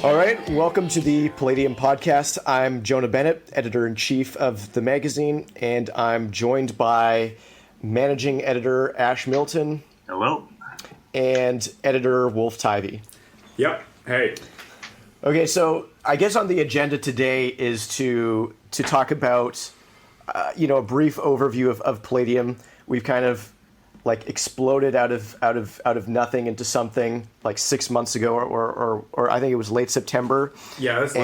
All right, welcome to the Palladium podcast. I'm Jonah Bennett, editor-in-chief of the magazine, and I'm joined by managing editor Ash Milton. Hello. And editor Wolf Tivy. Yep. Hey. Okay, so I guess on the agenda today is to talk about, a brief overview of Palladium. We've kind of exploded out of nothing into something like 6 months ago, or I think it was late September. Yeah, that's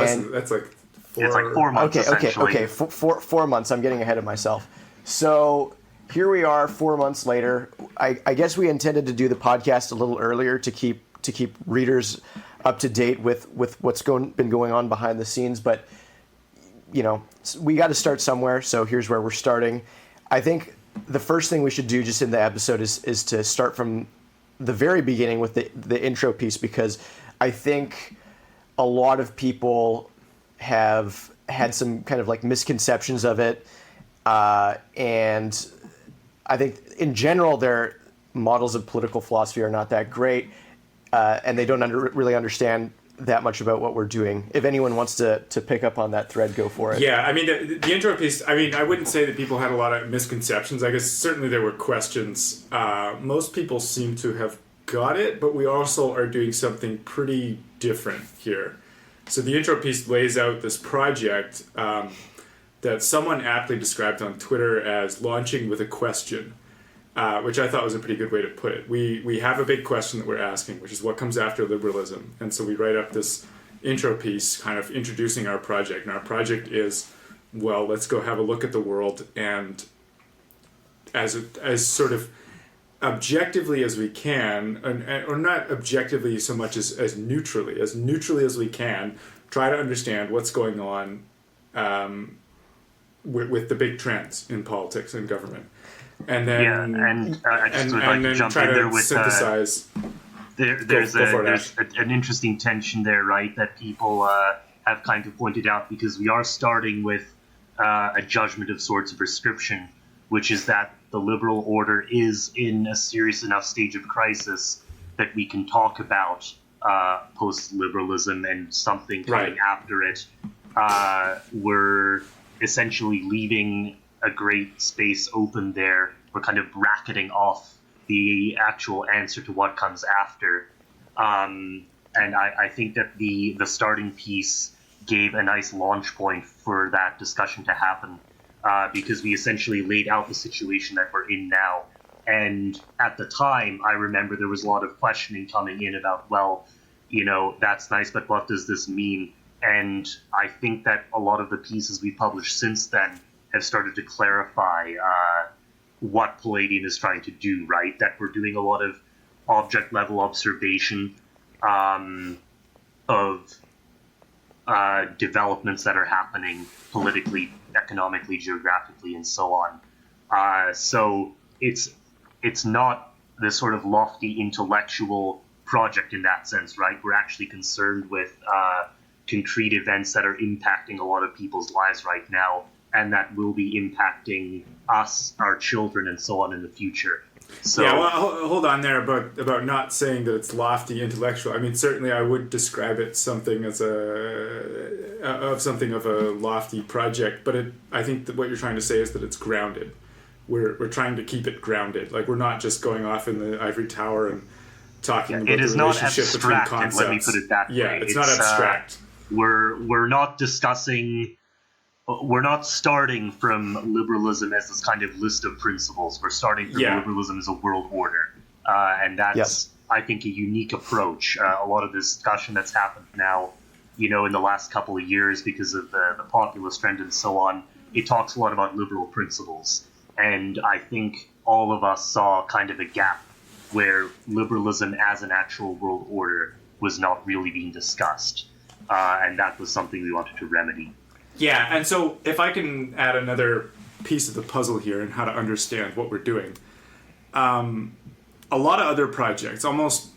like 4. It's like 4 months. Okay. 4 months. I'm getting ahead of myself. So here we are, 4 months later. I guess we intended to do the podcast a little earlier to keep readers up to date with what's been going on behind the scenes, but we got to start somewhere. So here's where we're starting. I think the first thing we should do just in the episode is to start from the very beginning with the intro piece, because I think a lot of people have had some kind of misconceptions of it, and I think in general their models of political philosophy are not that great, and they don't really understand that much about what we're doing. If anyone wants to pick up on that thread, go for it. Yeah, I mean, the intro piece, I wouldn't say that people had a lot of misconceptions. I guess certainly there were questions. Most people seem to have got it, but we also are doing something pretty different here. So the intro piece lays out this project that someone aptly described on Twitter as launching with a question. Which I thought was a pretty good way to put it. We have a big question that we're asking, which is what comes after liberalism. And so we write up this intro piece kind of introducing our project. And our project is, well, let's go have a look at the world, and as sort of objectively as we can, or not objectively so much as neutrally as we can, try to understand what's going on with the big trends in politics and government. And then, I just would like to jump in there with synthesize. There's an interesting tension there, right? That people have kind of pointed out, because we are starting with a judgment of sorts of prescription, which is that the liberal order is in a serious enough stage of crisis that we can talk about post-liberalism and something coming after it. We're essentially leaving a great space open there. We're kind of bracketing off the actual answer to what comes after. And I think that the starting piece gave a nice launch point for that discussion to happen, because we essentially laid out the situation that we're in now. And at the time, I remember there was a lot of questioning coming in about, well, that's nice, but what does this mean? And I think that a lot of the pieces we published since then have started to clarify what Palladium is trying to do, right? That we're doing a lot of object-level observation of developments that are happening politically, economically, geographically, and so on. So it's not this sort of lofty intellectual project in that sense, right? We're actually concerned with concrete events that are impacting a lot of people's lives right now, and that will be impacting us, our children, and so on in the future. So, yeah, well, hold on there about not saying that it's lofty intellectual. I mean, certainly I would describe it something as something of a lofty project, but I think that what you're trying to say is that it's grounded. We're trying to keep it grounded. Like, we're not just going off in the ivory tower and talking about the relationship between concepts. Let me put it that way. Yeah, it's not abstract. We're not discussing. We're not starting from liberalism as this kind of list of principles. We're starting from liberalism as a world order. And that's, I think, a unique approach. A lot of the discussion that's happened now, in the last couple of years because of the populist trend and so on, it talks a lot about liberal principles. And I think all of us saw kind of a gap where liberalism as an actual world order was not really being discussed. And that was something we wanted to remedy. Yeah, and so if I can add another piece of the puzzle here and how to understand what we're doing. A lot of other projects, almost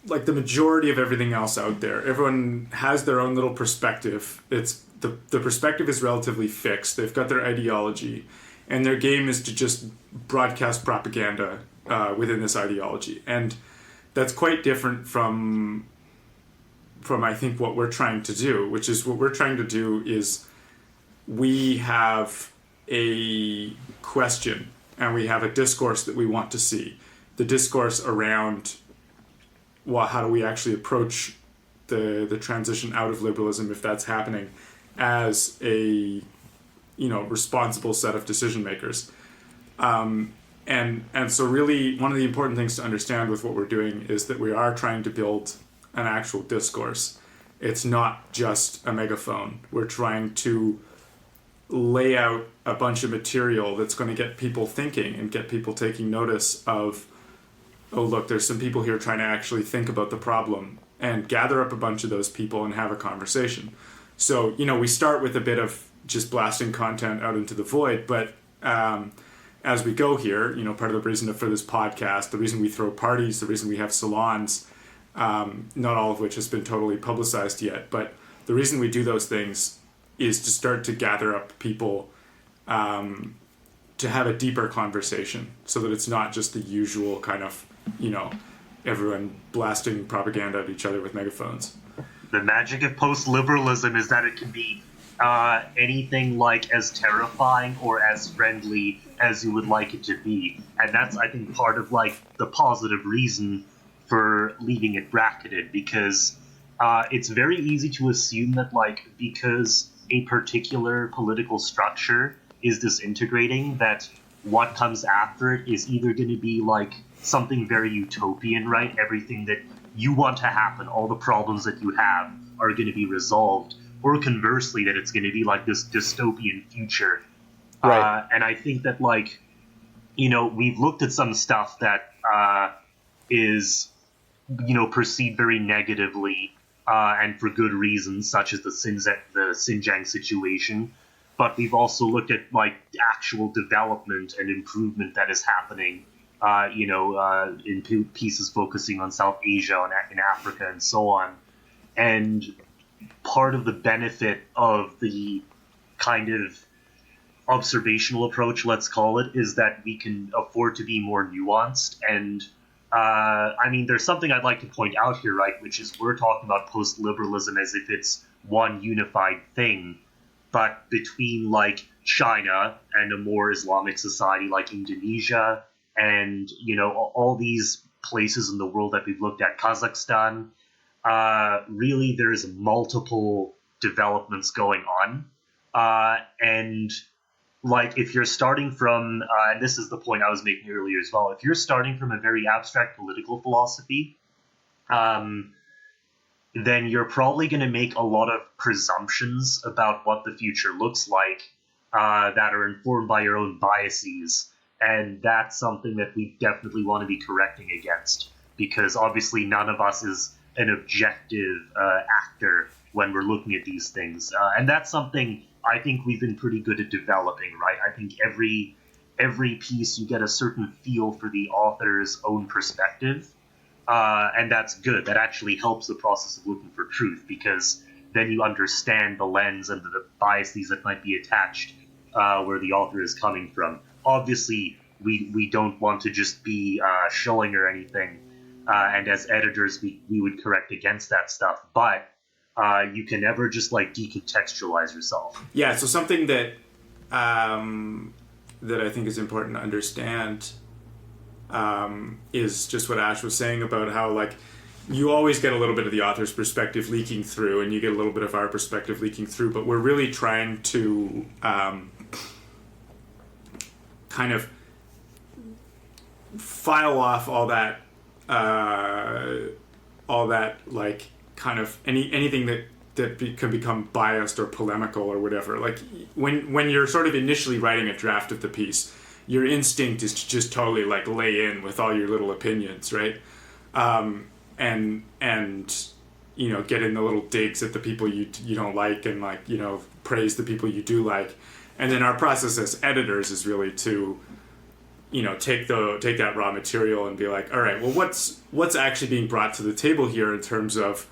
like the majority of everything else out there, everyone has their own little perspective. It's the perspective is relatively fixed. They've got their ideology, and their game is to just broadcast propaganda within this ideology. And that's quite different from I think what we're trying to do, which is what we're trying to do is we have a question and we have a discourse that we want to see. The discourse around how do we actually approach the transition out of liberalism, if that's happening, as a responsible set of decision makers. And so really one of the important things to understand with what we're doing is that we are trying to build an actual discourse. It's not just a megaphone. We're trying to lay out a bunch of material that's going to get people thinking and get people taking notice of, oh, look, there's some people here trying to actually think about the problem, and gather up a bunch of those people and have a conversation. So, we start with a bit of just blasting content out into the void, but as we go here, part of the reason for this podcast, the reason we throw parties, the reason we have salons, not all of which has been totally publicized yet, but the reason we do those things is to start to gather up people to have a deeper conversation, so that it's not just the usual kind of, everyone blasting propaganda at each other with megaphones. The magic of post-liberalism is that it can be anything like as terrifying or as friendly as you would like it to be. And that's, I think, part of the positive reason for leaving it bracketed, because it's very easy to assume that because a particular political structure is disintegrating, that what comes after it is either going to be something very utopian, right? Everything that you want to happen, all the problems that you have are going to be resolved, or conversely, that it's going to be this dystopian future. Right. And I think that we've looked at some stuff that is perceived very negatively, and for good reasons, such as the Xinjiang situation. But we've also looked at actual development and improvement that is happening, in pieces focusing on South Asia and in Africa and so on. And part of the benefit of the kind of observational approach, let's call it, is that we can afford to be more nuanced. And there's something I'd like to point out here, right, which is we're talking about post-liberalism as if it's one unified thing. But between China and a more Islamic society like Indonesia and, all these places in the world that we've looked at, Kazakhstan, really there's multiple developments going on. And if you're starting from, and this is the point I was making earlier as well, if you're starting from a very abstract political philosophy, then you're probably going to make a lot of presumptions about what the future looks like that are informed by your own biases. And that's something that we definitely want to be correcting against, because obviously none of us is an objective actor when we're looking at these things. And that's something I think we've been pretty good at developing, right? I think every piece you get a certain feel for the author's own perspective. And that's good. That actually helps the process of looking for truth, because then you understand the lens and the biases that might be attached where the author is coming from. Obviously, we don't want to just be shilling or anything, and as editors, we would correct against that stuff. But you can never just decontextualize yourself. Yeah, so something that that I think is important to understand is just what Ash was saying about how you always get a little bit of the author's perspective leaking through, and you get a little bit of our perspective leaking through, but we're really trying to kind of file off all that kind of anything that can become biased or polemical or whatever. When you're sort of initially writing a draft of the piece, your instinct is to just totally lay in with all your little opinions, right? And get in the little digs at the people you don't like, and praise the people you do like. And then our process as editors is really to take that raw material and be like, all right, well, what's actually being brought to the table here in terms of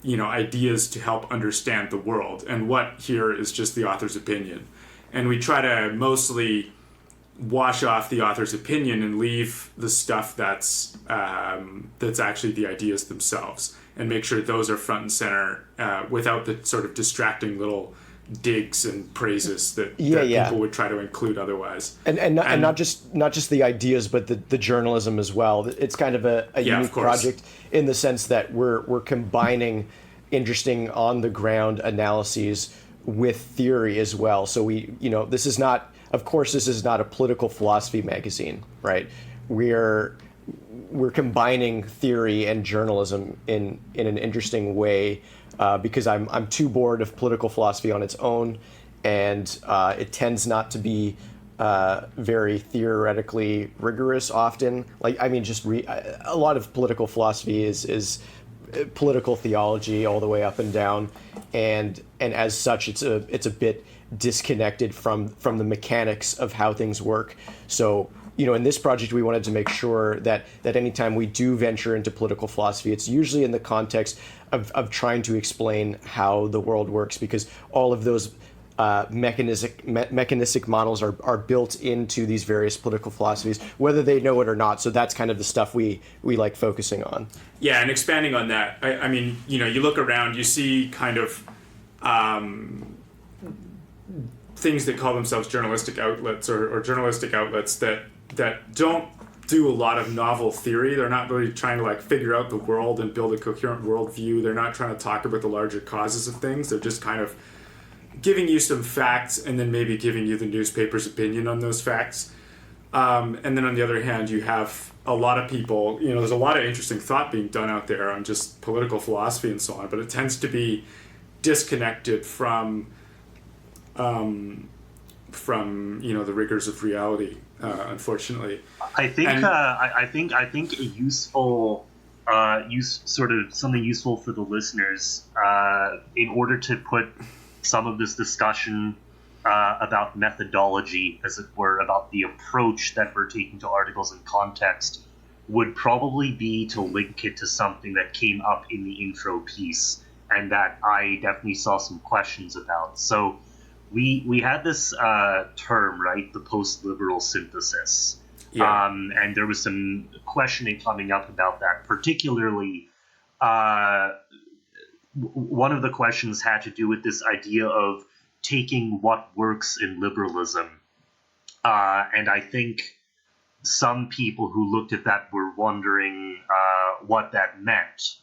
ideas to help understand the world, and what here is just the author's opinion. And we try to mostly wash off the author's opinion and leave the stuff that's actually the ideas themselves, and make sure those are front and center without the sort of distracting little digs and praises that people would try to include otherwise. And not just the ideas, but the journalism as well. It's kind of a unique project in the sense that we're combining interesting on the ground analyses with theory as well. So this is not a political philosophy magazine, right? We're combining theory and journalism in an interesting way, because I'm too bored of political philosophy on its own, and it tends not to be very theoretically rigorous often. A lot of political philosophy is political theology all the way up and down, and as such, it's a bit disconnected from the mechanics of how things work. So, in this project, we wanted to make sure that anytime we do venture into political philosophy, it's usually in the context of trying to explain how the world works, because all of those mechanistic models are built into these various political philosophies, whether they know it or not. So that's kind of the stuff we like focusing on. Yeah, and expanding on that, I mean, you look around, you see kind of things that call themselves journalistic outlets or journalistic outlets that don't do a lot of novel theory. They're not really trying to figure out the world and build a coherent worldview. They're not trying to talk about the larger causes of things. They're just kind of giving you some facts and then maybe giving you the newspaper's opinion on those facts. And then on the other hand, you have a lot of people, there's a lot of interesting thought being done out there on just political philosophy and so on, but it tends to be disconnected from the rigors of reality, unfortunately. I think a useful something useful for the listeners, in order to put some of this discussion about methodology, as it were, about the approach that we're taking to articles in context, would probably be to link it to something that came up in the intro piece and that I definitely saw some questions about. So we had this term, right, the post-liberal synthesis. Yeah. And there was some questioning coming up about that, particularly one of the questions had to do with this idea of taking what works in liberalism. And I think some people who looked at that were wondering what that meant.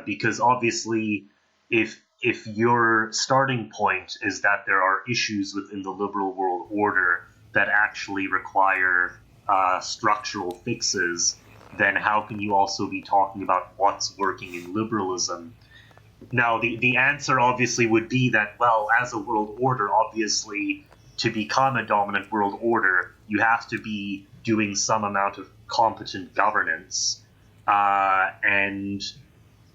Because obviously, if your starting point is that there are issues within the liberal world order that actually require structural fixes, then how can you also be talking about what's working in liberalism? Now, the answer obviously would be that, well, as a world order, obviously, to become a dominant world order, you have to be doing some amount of competent governance. And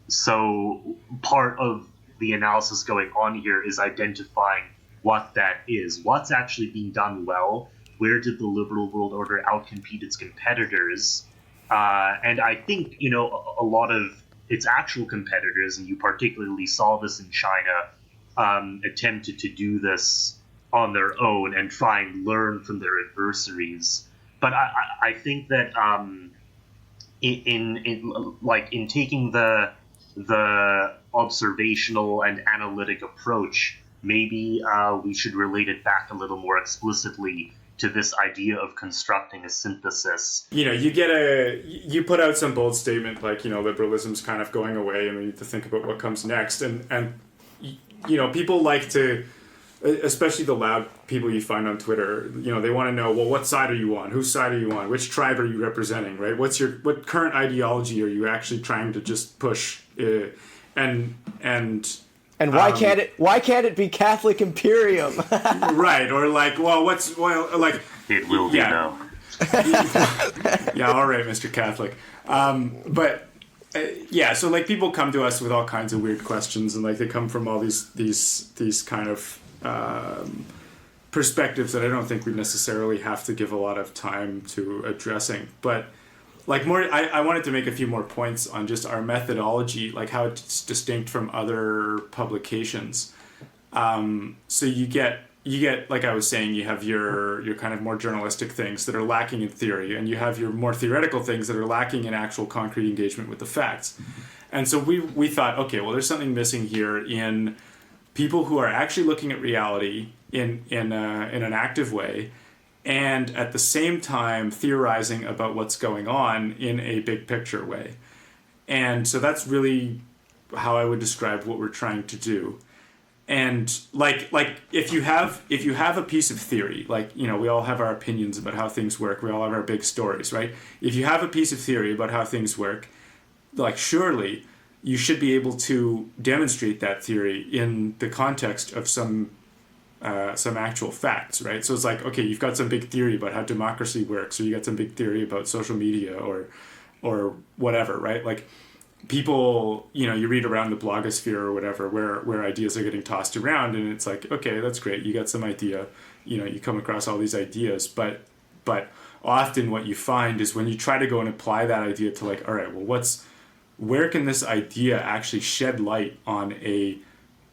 so part of the analysis going on here is identifying what that is. What's actually being done well? Where did the liberal world order outcompete its competitors? And I think, a lot of its actual competitors, and you particularly saw this in China, attempted to do this on their own and try and learn from their adversaries. But I think that in taking the observational and analytic approach, maybe we should relate it back a little more explicitly to this idea of constructing a synthesis. You put out some bold statement like, liberalism's kind of going away and we need to think about what comes next. And people like to, especially the loud people you find on Twitter, they want to know, well, what side are you on? Whose side are you on? Which tribe are you representing, right? What current ideology are you actually trying to just push? And why can't it be Catholic Imperium? Right, or it will be now. Yeah, all right, Mr. Catholic. So people come to us with all kinds of weird questions, and they come from all these kind of perspectives that I don't think we necessarily have to give a lot of time to addressing, but. I wanted to make a few more points on just our methodology, how it's distinct from other publications. So you get you get, like I was saying, you have your kind of more journalistic things that are lacking in theory, and you have your more theoretical things that are lacking in actual concrete engagement with the facts. And so we thought, okay, well, there's something missing here in people who are actually looking at reality in an active way, and at the same time theorizing about what's going on in a big picture way. And so that's really how I would describe what we're trying to do. And like if you have a piece of theory, like, you know, we all have our opinions about how things work, we all have our big stories, right? If you have a piece of theory about how things work, like, surely you should be able to demonstrate that theory in the context of some actual facts, right? So it's like, okay, you've got some big theory about how democracy works, or you got some big theory about social media or whatever, right? Like, people, you know, you read around the blogosphere or whatever, where ideas are getting tossed around, and it's like, okay, that's great, you got some idea, you know, you come across all these ideas, but often what you find is when you try to go and apply that idea to, like, all right, well, where can this idea actually shed light on a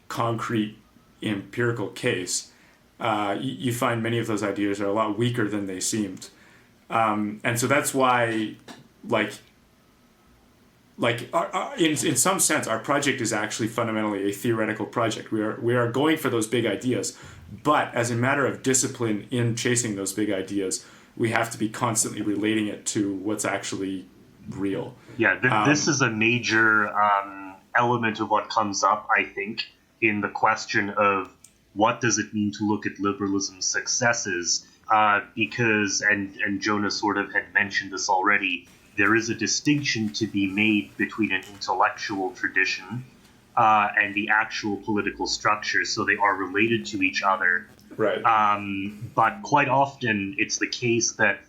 concrete empirical case, you find many of those ideas are a lot weaker than they seemed. And so that's why, in some sense, our project is actually fundamentally a theoretical project. We are going for those big ideas, but as a matter of discipline in chasing those big ideas, we have to be constantly relating it to what's actually real. Yeah, this is a major element of what comes up, I think, in the question of what does it mean to look at liberalism's successes, because, and Jonah sort of had mentioned this already, there is a distinction to be made between an intellectual tradition and the actual political structure, so they are related to each other. Right. But quite often it's the case that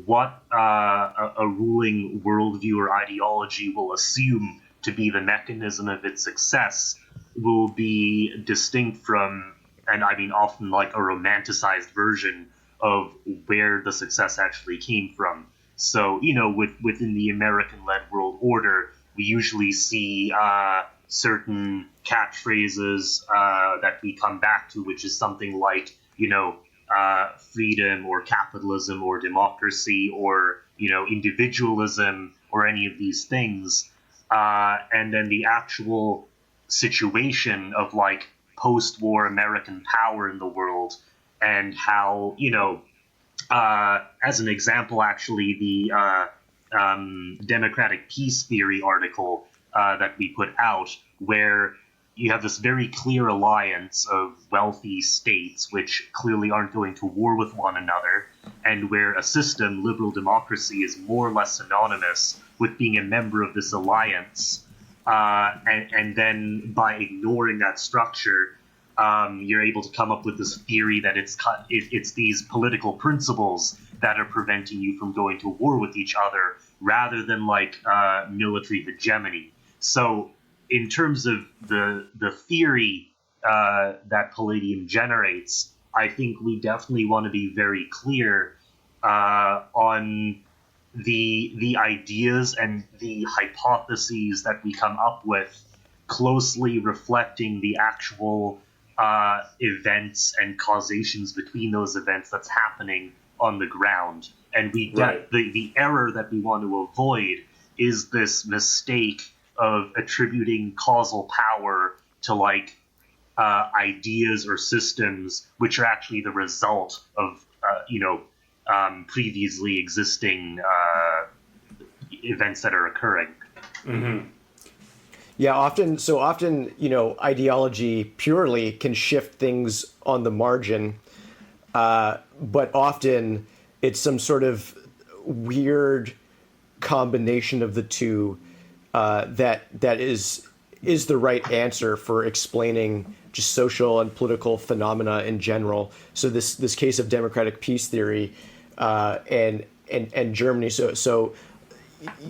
what a ruling worldview or ideology will assume to be the mechanism of its success will be distinct from, and I mean often like a romanticized version of where the success actually came from. So, you know, within the American-led world order, we usually see certain catchphrases that we come back to, which is something like, you know, freedom or capitalism or democracy or, you know, individualism or any of these things. And then the actual situation of, like, post-war American power in the world and how, you know, as an example, actually, the democratic peace theory article that we put out, where you have this very clear alliance of wealthy states which clearly aren't going to war with one another, and where a system, liberal democracy, is more or less synonymous with being a member of this alliance. And then by ignoring that structure, you're able to come up with this theory that it's these political principles that are preventing you from going to war with each other, rather than like military hegemony. So in terms of the theory that Palladium generates, I think we definitely want to be very clear on the ideas and the hypotheses that we come up with, closely reflecting the actual events and causations between those events that's happening on the ground. And the error that we want to avoid is this mistake of attributing causal power to, like, ideas or systems which are actually the result of previously existing events that are occurring. Mm-hmm. Yeah, often, you know, ideology purely can shift things on the margin, but often it's some sort of weird combination of the two that is the right answer for explaining just social and political phenomena in general. So this case of democratic peace theory and Germany. So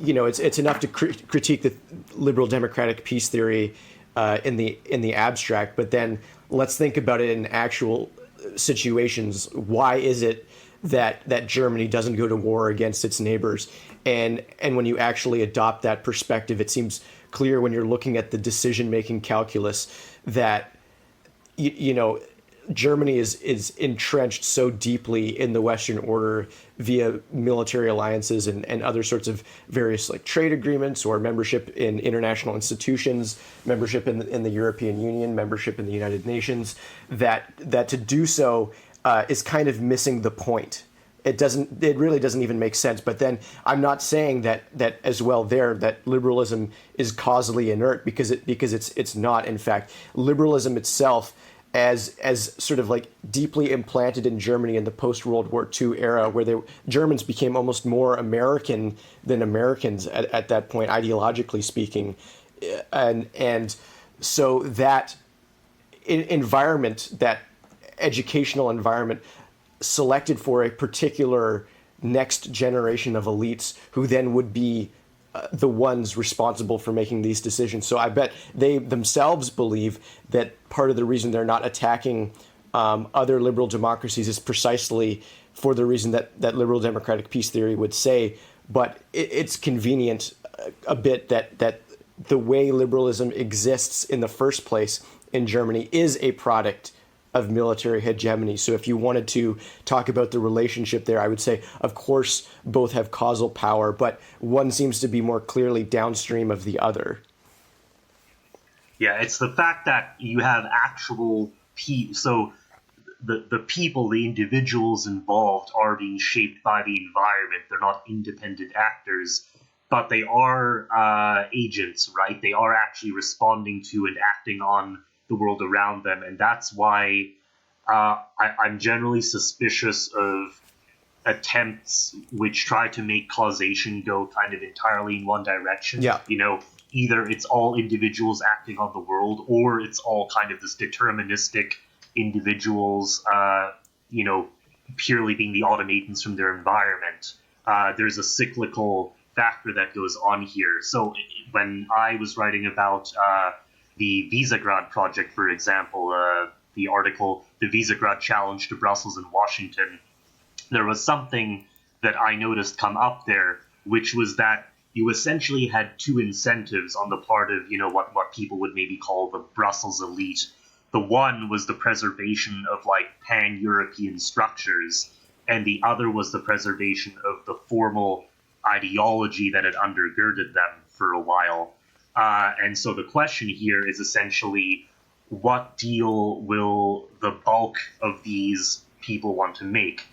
you know, it's enough to critique the liberal democratic peace theory in the abstract, but then let's think about it in actual situations. Why is it that Germany doesn't go to war against its neighbors? And when you actually adopt that perspective, it seems clear when you're looking at the decision-making calculus that you know, Germany is entrenched so deeply in the Western order via military alliances and other sorts of various like trade agreements or membership in international institutions, membership in the European Union, membership in the United Nations, that to do so is kind of missing the point. It really doesn't even make sense. But then I'm not saying that as well that liberalism is causally inert, because it's not. In fact, liberalism itself, as sort of like deeply implanted in Germany in the post-World War II era, where Germans became almost more American than Americans at that point, ideologically speaking, and so that environment, that educational environment, selected for a particular next generation of elites who then would be the ones responsible for making these decisions. So I bet they themselves believe that part of the reason they're not attacking other liberal democracies is precisely for the reason that liberal democratic peace theory would say. But it's convenient a bit that the way liberalism exists in the first place in Germany is a product of military hegemony. So if you wanted to talk about the relationship there, I would say, of course, both have causal power, but one seems to be more clearly downstream of the other. Yeah, it's the fact that you have actual people. So the people, the individuals involved are being shaped by the environment. They're not independent actors, but they are agents, right? They are actually responding to and acting on the world around them, and that's why I'm generally suspicious of attempts which try to make causation go kind of entirely in one direction. Yeah. Either it's all individuals acting on the world, or it's all kind of this deterministic individuals, purely being the automatons from their environment. There's a cyclical factor that goes on here. So when I was writing about the Visegrad project, for example, the article, The Visegrad Challenge to Brussels and Washington, there was something that I noticed come up there, which was that you essentially had two incentives on the part of, what people would maybe call the Brussels elite. The one was the preservation of like pan-European structures, and the other was the preservation of the formal ideology that had undergirded them for a while. And so the question here is essentially, what deal will the bulk of these people want to make?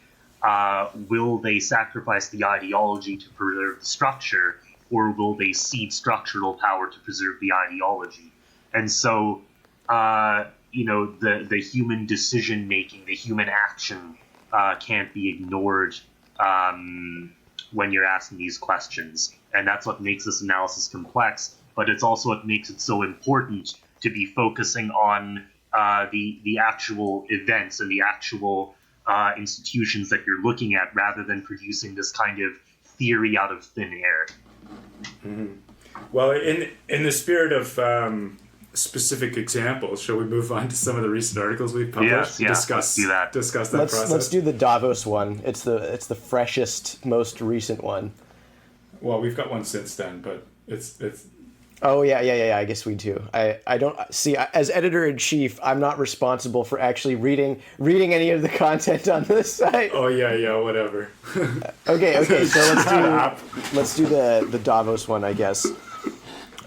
Will they sacrifice the ideology to preserve the structure, or will they cede structural power to preserve the ideology? And so, the human decision-making, the human action can't be ignored when you're asking these questions. And that's what makes this analysis complex. But it's also what makes it so important to be focusing on the actual events and the actual institutions that you're looking at, rather than producing this kind of theory out of thin air. Mm-hmm. Well, in the spirit of specific examples, shall we move on to some of the recent articles we've published? Yeah, let's do that. Discuss that process. Let's do the Davos one. It's the freshest, most recent one. Well, we've got one since then, but it's. Oh yeah. I guess we do. I don't see, as editor-in-chief, I'm not responsible for actually reading any of the content on this site. Oh yeah, whatever. Okay. So let's do the Davos one, I guess.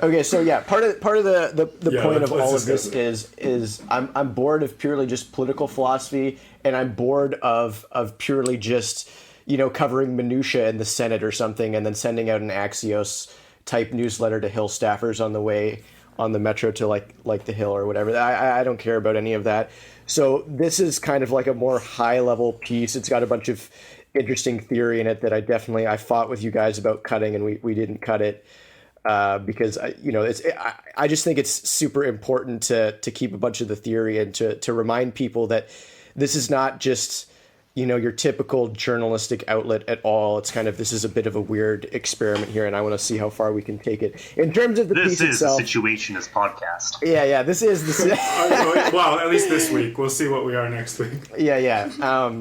Okay, so yeah, part of the point of all of this is I'm bored of purely just political philosophy, and I'm bored of purely just covering minutia in the Senate or something, and then sending out an Axios type newsletter to Hill staffers on the way on the metro to like the Hill or whatever. I don't care about any of that. So this is kind of like a more high level piece. It's got a bunch of interesting theory in it that I fought with you guys about cutting, and we didn't cut it because I just think it's super important to keep a bunch of the theory and to remind people that this is not just your typical journalistic outlet at all. It's kind of, this is a bit of a weird experiment here, and I want to see how far we can take it. In terms of the piece itself... This is a situationist podcast. Yeah, this is... Well, at least this week. We'll see what we are next week. Yeah.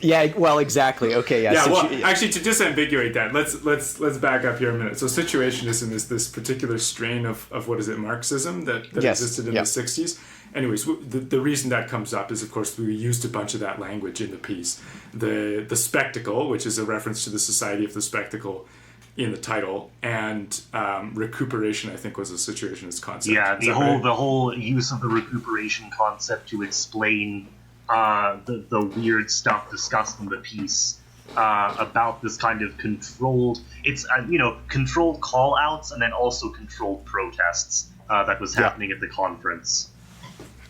Yeah, well, exactly. Okay, yeah. Yeah, well, actually, to disambiguate that, let's back up here a minute. So situationism is this particular strain of what is it, Marxism that Yes, existed in the 60s. Anyways, the reason that comes up is, of course, we used a bunch of that language in the piece. The spectacle, which is a reference to the Society of the Spectacle in the title, and recuperation, I think, was a situationist concept. Yeah, the whole use of the recuperation concept to explain the weird stuff discussed in the piece about this kind of controlled, controlled call-outs and then also controlled protests that was happening at the conference.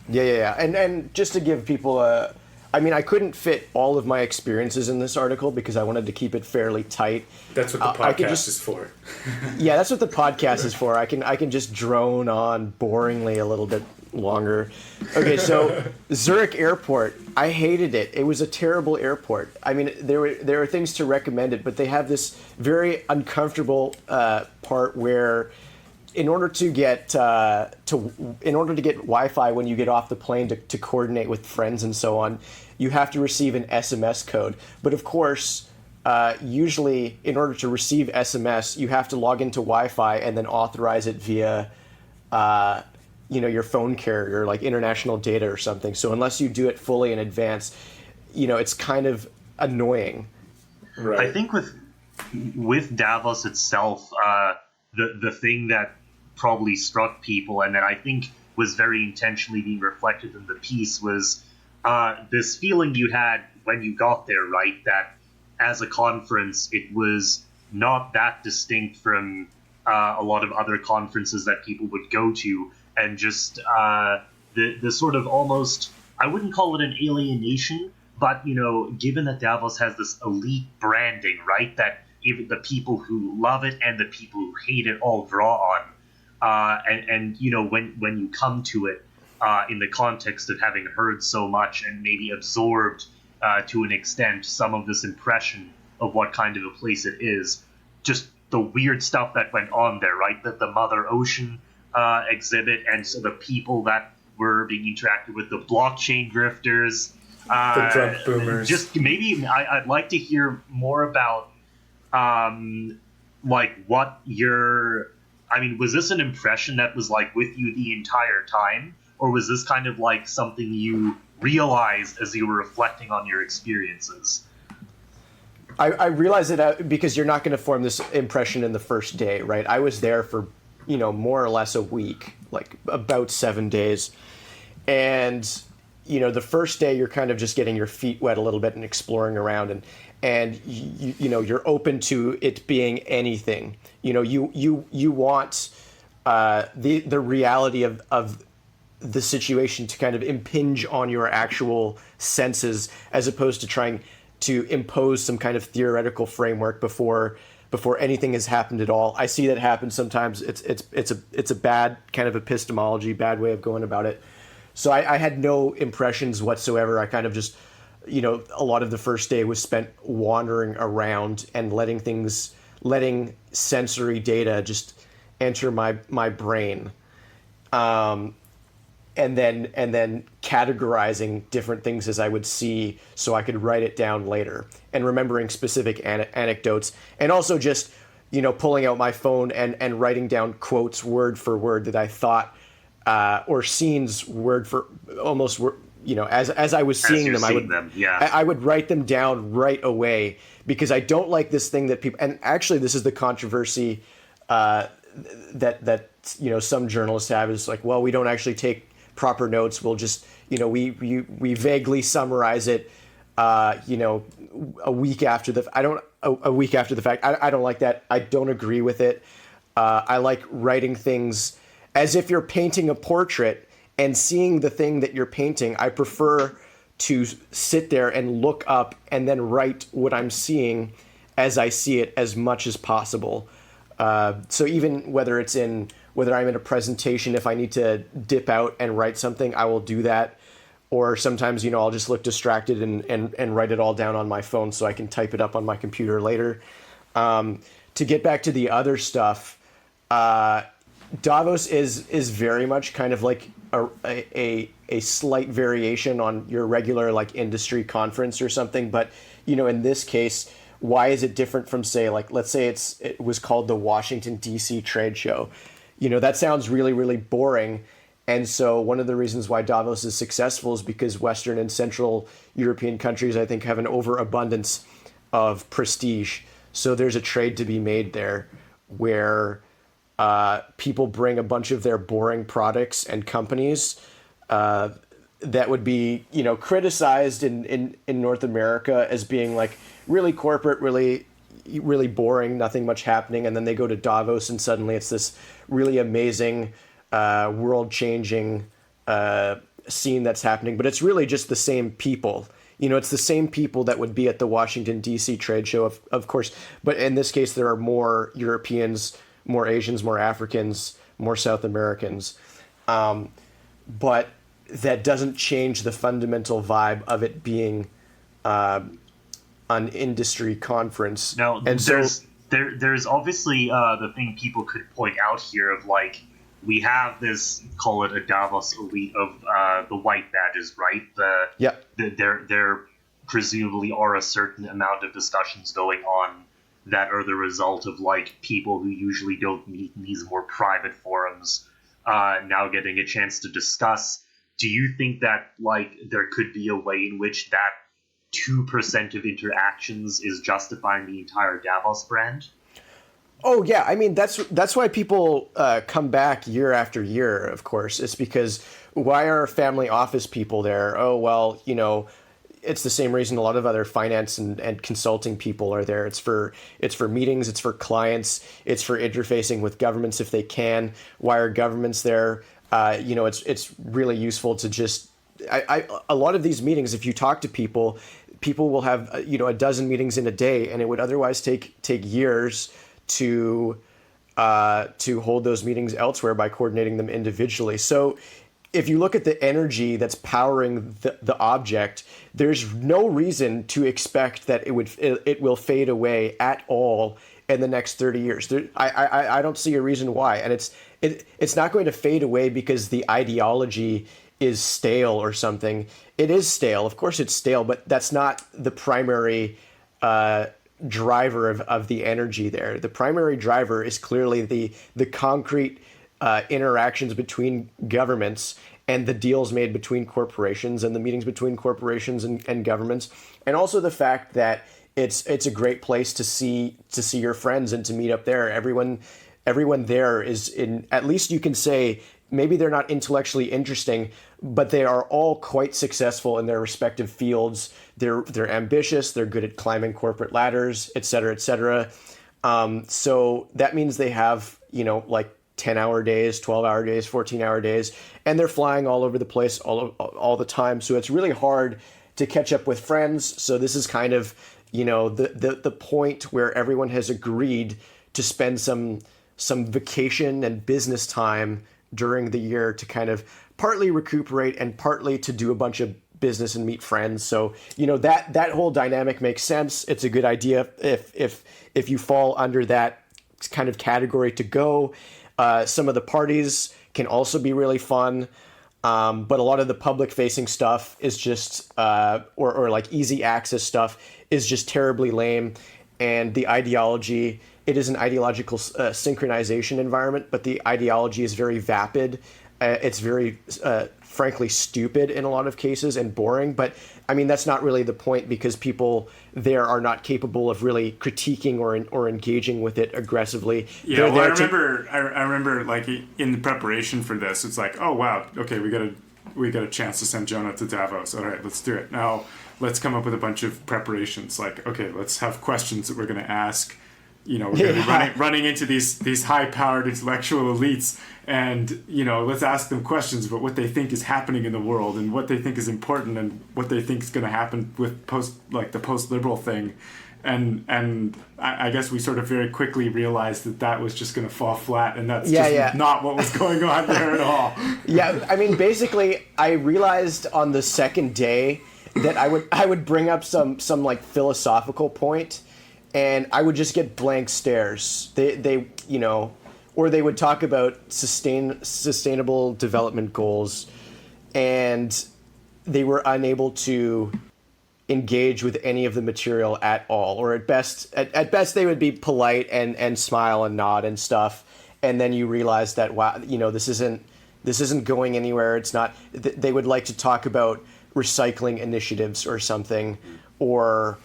Yeah. And just to give people I couldn't fit all of my experiences in this article because I wanted to keep it fairly tight. That's what the podcast is for. Yeah, that's what the podcast is for. I can just drone on boringly a little bit longer. Okay, so Zurich Airport, I hated it. It was a terrible airport. I mean, there are things to recommend it, but they have this very uncomfortable part where in order to get Wi-Fi when you get off the plane to coordinate with friends and so on, you have to receive an SMS code. But of course, usually in order to receive SMS, you have to log into Wi-Fi and then authorize it via your phone carrier, like international data or something. So unless you do it fully in advance, it's kind of annoying. Right. I think with Davos itself, the thing that probably struck people, and that I think was very intentionally being reflected in the piece, was this feeling you had when you got there, right? That as a conference, it was not that distinct from a lot of other conferences that people would go to, and just the sort of almost, I wouldn't call it an alienation, but, given that Davos has this elite branding, right, that even the people who love it and the people who hate it all draw on. And when you come to it in the context of having heard so much and maybe absorbed to an extent some of this impression of what kind of a place it is, just the weird stuff that went on there, right? That the Mother Ocean exhibit, and so the people that were being interacted with, the blockchain drifters, the drunk boomers. Just maybe I'd like to hear more about what was this an impression that was with you the entire time, or was this kind of something you realized as you were reflecting on your experiences? I realized it because you're not going to form this impression in the first day, right? I was there for, more or less a week, about 7 days. And, the first day you're kind of just getting your feet wet a little bit and exploring around, and you're open to it being anything. You want the reality of the situation to kind of impinge on your actual senses, as opposed to trying to impose some kind of theoretical framework before anything has happened at all. I see that happen sometimes. It's a bad kind of epistemology, bad way of going about it. So I had no impressions whatsoever. I kind of just, a lot of the first day was spent wandering around and letting sensory data just enter my brain, and then categorizing different things as I would see, so I could write it down later, and remembering specific anecdotes, and also just pulling out my phone and writing down quotes word for word that I thought, or scenes word for almost word. As I was seeing them, I would write them down right away, because I don't like this thing that people, and actually this is the controversy that some journalists have, is well, we don't actually take proper notes. We'll just, we vaguely summarize it, a week after a week after the fact. I don't like that. I don't agree with it. I like writing things as if you're painting a portrait and seeing the thing that you're painting. I prefer to sit there and look up and then write what I'm seeing as I see it as much as possible. So even whether I'm in a presentation, if I need to dip out and write something, I will do that. Or sometimes, I'll just look distracted and write it all down on my phone so I can type it up on my computer later. To get back to the other stuff, Davos is very much kind of like a slight variation on your regular like industry conference or something. But in this case, why is it different from, say, like, let's say it was called the Washington D.C. Trade Show? That sounds really, really boring. And so one of the reasons why Davos is successful is because Western and Central European countries, I think, have an overabundance of prestige. So there's a trade to be made there where people bring a bunch of their boring products and companies that would be, criticized in North America as being like really corporate, really, really boring, nothing much happening. And then they go to Davos and suddenly it's this really amazing, world-changing scene that's happening. But it's really just the same people. It's the same people that would be at the Washington, D.C. trade show, of course. But in this case, there are more Europeans, more Asians, more Africans, more South Americans. But that doesn't change the fundamental vibe of it being an industry conference. Now, and there's obviously the thing people could point out here of like, we have this, call it a Davos elite of the white badges, right? There presumably are a certain amount of discussions going on that are the result of like people who usually don't meet in these more private forums now getting a chance to discuss. Do you think that like there could be a way in which that 2% of interactions is justifying the entire Davos brand? Oh yeah, I mean that's why people come back year after year. Of course, it's because why are family office people there? Oh well, it's the same reason a lot of other finance and consulting people are there. It's for meetings, it's for clients, it's for interfacing with governments if they can. Why are governments there? It's really useful to just. A lot of these meetings, if you talk to people will have a dozen meetings in a day, and it would otherwise take years to hold those meetings elsewhere by coordinating them individually. So if you look at the energy that's powering the object, there's no reason to expect that it will fade away at all in the next 30 years. I don't see a reason why. And it's not going to fade away because the ideology is stale or something. It is stale. Of course it's stale, but that's not the primary driver of the energy there. The primary driver is clearly the concrete interactions between governments and the deals made between corporations and the meetings between corporations and governments, and also the fact that it's a great place to see your friends and to meet up there. Everyone there is in, at least you can say, maybe they're not intellectually interesting, but they are all quite successful in their respective fields. They're ambitious. They're good at climbing corporate ladders, et cetera, et cetera. So that means they have, like 10-hour days, 12-hour days, 14-hour days, and they're flying all over the place all the time. So it's really hard to catch up with friends. So this is kind of, the point where everyone has agreed to spend some vacation and business time during the year to kind of partly recuperate and partly to do a bunch of business and meet friends. So, that whole dynamic makes sense. It's a good idea if you fall under that kind of category to go. Some of the parties can also be really fun. But a lot of the public facing stuff is just, or like easy access stuff is just terribly lame. And the ideology, it is an ideological synchronization environment, but the ideology is very vapid. It's very, frankly, stupid in a lot of cases and boring. But I mean, that's not really the point, because people there are not capable of really critiquing or engaging with it aggressively. Yeah, well, I remember like in the preparation for this, it's like, oh wow, okay, we got a chance to send Jonah to Davos. All right, let's do it. Now let's come up with a bunch of preparations. Like, okay, let's have questions that we're going to ask. We're going to be running into these high-powered intellectual elites, and let's ask them questions about what they think is happening in the world and what they think is important and what they think is going to happen with the post-liberal thing, and I guess we sort of very quickly realized that was just going to fall flat, and that's not what was going on there at all. Yeah, I mean, basically, I realized on the second day that I would bring up some like philosophical point, and I would just get blank stares. They or they would talk about sustainable development goals, and they were unable to engage with any of the material at all, or at best they would be polite and smile and nod and stuff, and then you realize that, wow, this isn't going anywhere. It's not. They would like to talk about recycling initiatives or something, or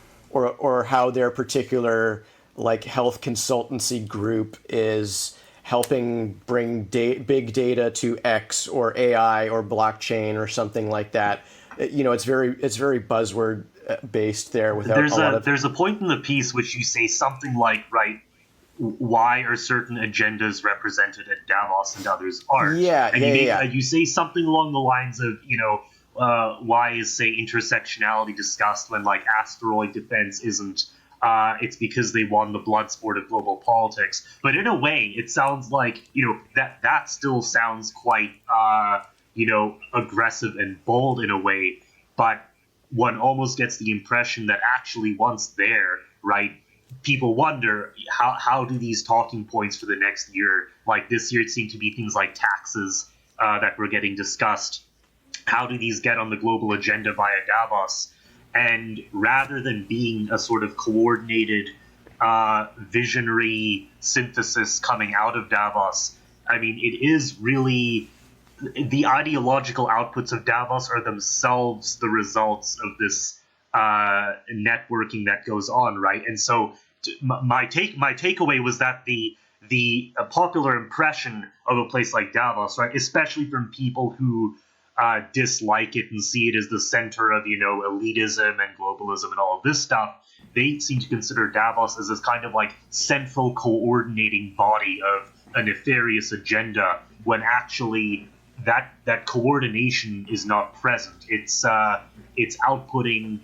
how their particular like health consultancy group is helping bring big data to X or AI or blockchain or something like that. It's very buzzword based there. There's a point in the piece which you say something like, right, why are certain agendas represented at Davos and others aren't? You say something along the lines of, why is, say, intersectionality discussed when, like, asteroid defense isn't? It's because they won the blood sport of global politics. But in a way, it sounds like, that still sounds quite, aggressive and bold in a way. But one almost gets the impression that actually once there, right, people wonder how do these talking points for the next year, like this year it seemed to be things like taxes that were getting discussed. How do these get on the global agenda via Davos? And rather than being a sort of coordinated visionary synthesis coming out of Davos, I mean, it is really the ideological outputs of Davos are themselves the results of this networking that goes on, right? And so my takeaway was that the popular impression of a place like Davos, right, especially from people who dislike it and see it as the center of, elitism and globalism and all of this stuff, they seem to consider Davos as this kind of like central coordinating body of a nefarious agenda, when actually that coordination is not present. It's outputting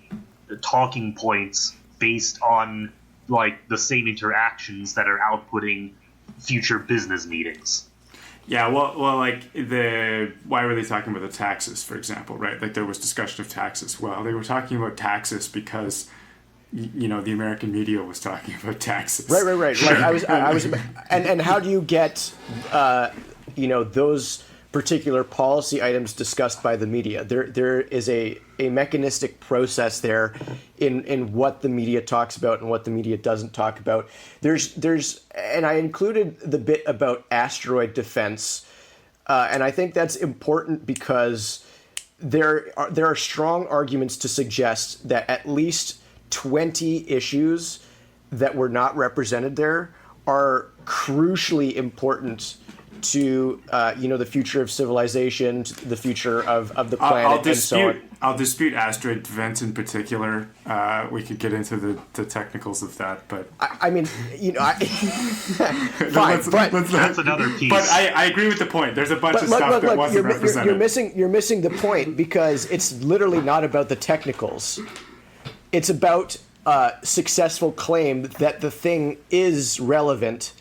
the talking points based on like the same interactions that are outputting future business meetings. Yeah, well, like why were they talking about the taxes, for example, right? Like there was discussion of taxes. Well, they were talking about taxes because, the American media was talking about taxes. Right. Like I was, and how do you get, those particular policy items discussed by the media? There is a mechanistic process there in what the media talks about and what the media doesn't talk about. And I included the bit about asteroid defense, and I think that's important because there are strong arguments to suggest that at least 20 issues that were not represented there are crucially important to the future of civilization, to the future of the planet, and so on. I'll dispute asteroid defense in particular. We could get into the technicals of that, but I mean, fine, but that's another piece. But I agree with the point. There's a bunch of stuff that wasn't represented. You're missing the point because it's literally not about the technicals. It's about successful claim that the thing is relevant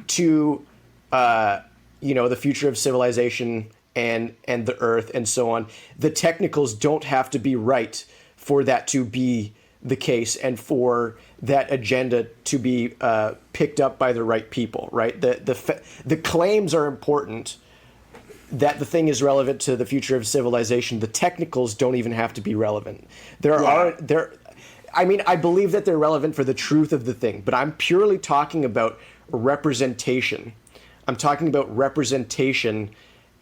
to the future of civilization and the Earth and so on. The technicals don't have to be right for that to be the case and for that agenda to be picked up by the right people, right? The claims are important that the thing is relevant to the future of civilization. The technicals don't even have to be relevant. I believe that they're relevant for the truth of the thing, but I'm purely talking about representation. I'm talking about representation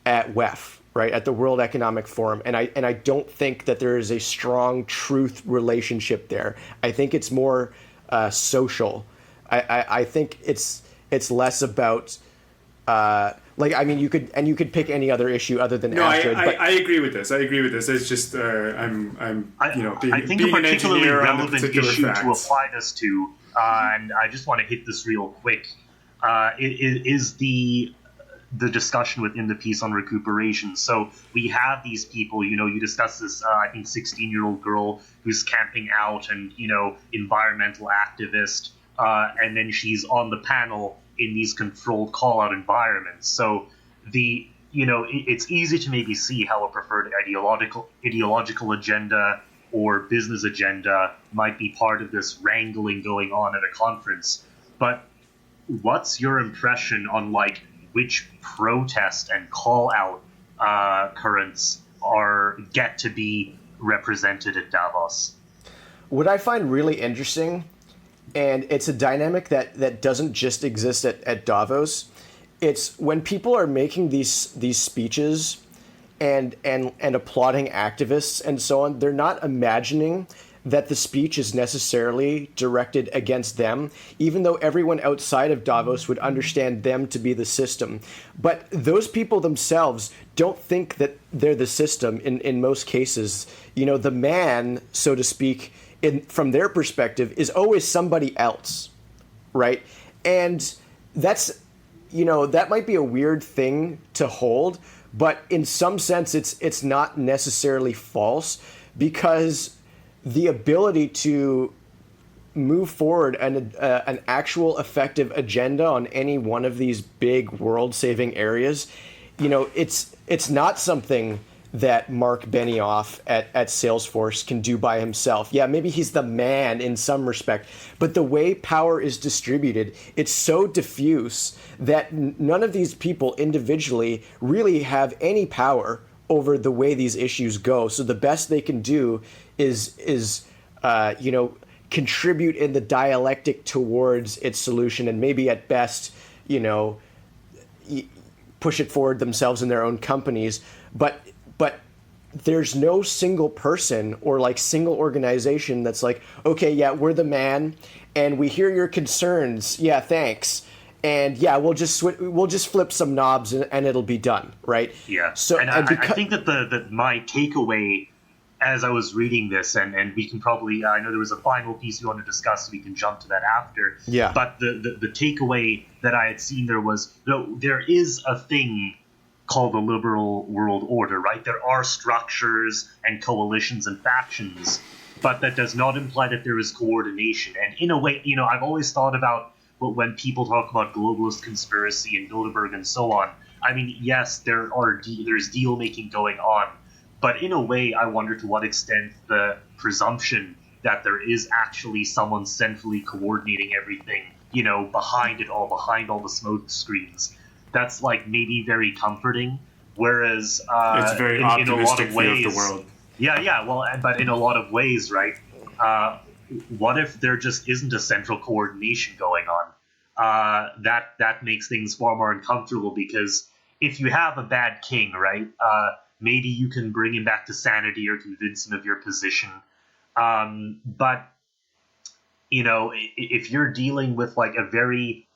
at WEF, right, at the World Economic Forum, and I don't think that there is a strong truth relationship there. I think it's more social. I think it's less about you could pick any other issue other than asteroid. I agree with this. It's just I think a particularly relevant issue to apply this to, and I just want to hit this real quick. It is the discussion within the piece on recuperation. So we have these people, you discuss this, I think 16-year-old girl who's camping out and, environmental activist, and then she's on the panel in these controlled call-out environments. So it's easy to maybe see how a preferred ideological agenda or business agenda might be part of this wrangling going on at a conference. But what's your impression on like which protest and call out currents get to be represented at Davos? What I find really interesting, and it's a dynamic that doesn't just exist at Davos, it's when people are making these speeches and applauding activists and so on, they're not imagining that the speech is necessarily directed against them, even though everyone outside of Davos would understand them to be the system. But those people themselves don't think that they're the system in most cases. You know, the man, so to speak, from their perspective, is always somebody else, right? And that's, you know, that might be a weird thing to hold, but in some sense it's not necessarily false, because the ability to move forward an actual effective agenda on any one of these big world-saving areas, you know, it's not something that Mark Benioff at Salesforce can do by himself. Yeah, maybe he's the man in some respect, but the way power is distributed, it's so diffuse that none of these people individually really have any power over the way these issues go. So the best they can do is you know, contribute in the dialectic towards its solution, and maybe at best, you know, push it forward themselves in their own companies. But there's no single person or like single organization that's like, okay, yeah, we're the man, and we hear your concerns. Yeah, thanks. And yeah, we'll just flip some knobs and it'll be done, right? Yeah. So I think that my takeaway as I was reading this, and we can probably, I know there was a final piece we want to discuss, so we can jump to that after. Yeah. But the takeaway that I had seen there was, there is a thing called the liberal world order, right? There are structures and coalitions and factions, but that does not imply that there is coordination. And in a way, you know, I've always thought about when people talk about globalist conspiracy and Bilderberg and so on. I mean, yes, there's deal making going on, but in a way, I wonder to what extent the presumption that there is actually someone centrally coordinating everything, you know, behind it all, behind all the smoke screens, that's like maybe very comforting. Whereas it's very optimistic in a lot of ways, view of the world. Yeah. Well, but in a lot of ways, right? What if there just isn't a central coordination going on? That makes things far more uncomfortable, because if you have a bad king, right, maybe you can bring him back to sanity or convince him of your position. But, you know, if you're dealing with like a very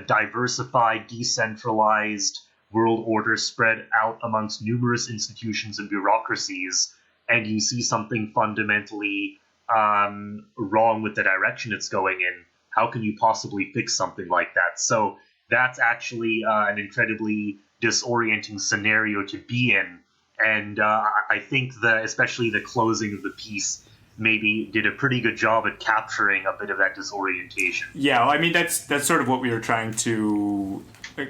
diversified, decentralized world order spread out amongst numerous institutions and bureaucracies, and you see something fundamentally wrong with the direction it's going in, how can you possibly fix something like that? So that's actually an incredibly disorienting scenario to be in. And I think especially the closing of the piece maybe did a pretty good job at capturing a bit of that disorientation. Yeah, well, I mean, that's sort of what we were trying to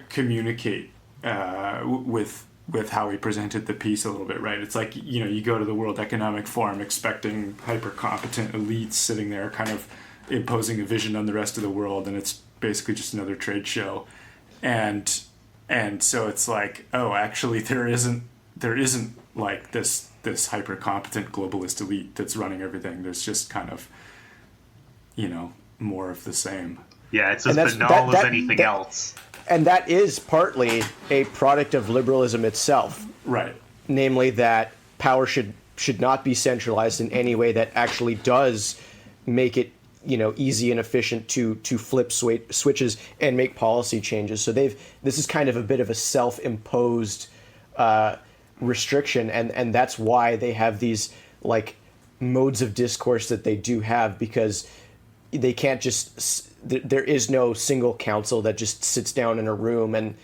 communicate with how we presented the piece a little bit, right? It's like, you know, you go to the World Economic Forum expecting hyper-competent elites sitting there kind of imposing a vision on the rest of the world, and it's basically just another trade show. And so it's like, oh, actually there isn't like this hyper-competent globalist elite that's running everything. There's just kind of, you know, more of the same. Yeah, it's as banal as anything else. And that is partly a product of liberalism itself. Right. Namely that power should not be centralized in any way that actually does make it, you know, easy and efficient to flip switches and make policy changes. So this is kind of a bit of a self-imposed restriction, and that's why they have these like modes of discourse that they do have, because they can't just there is no single council that just sits down in a room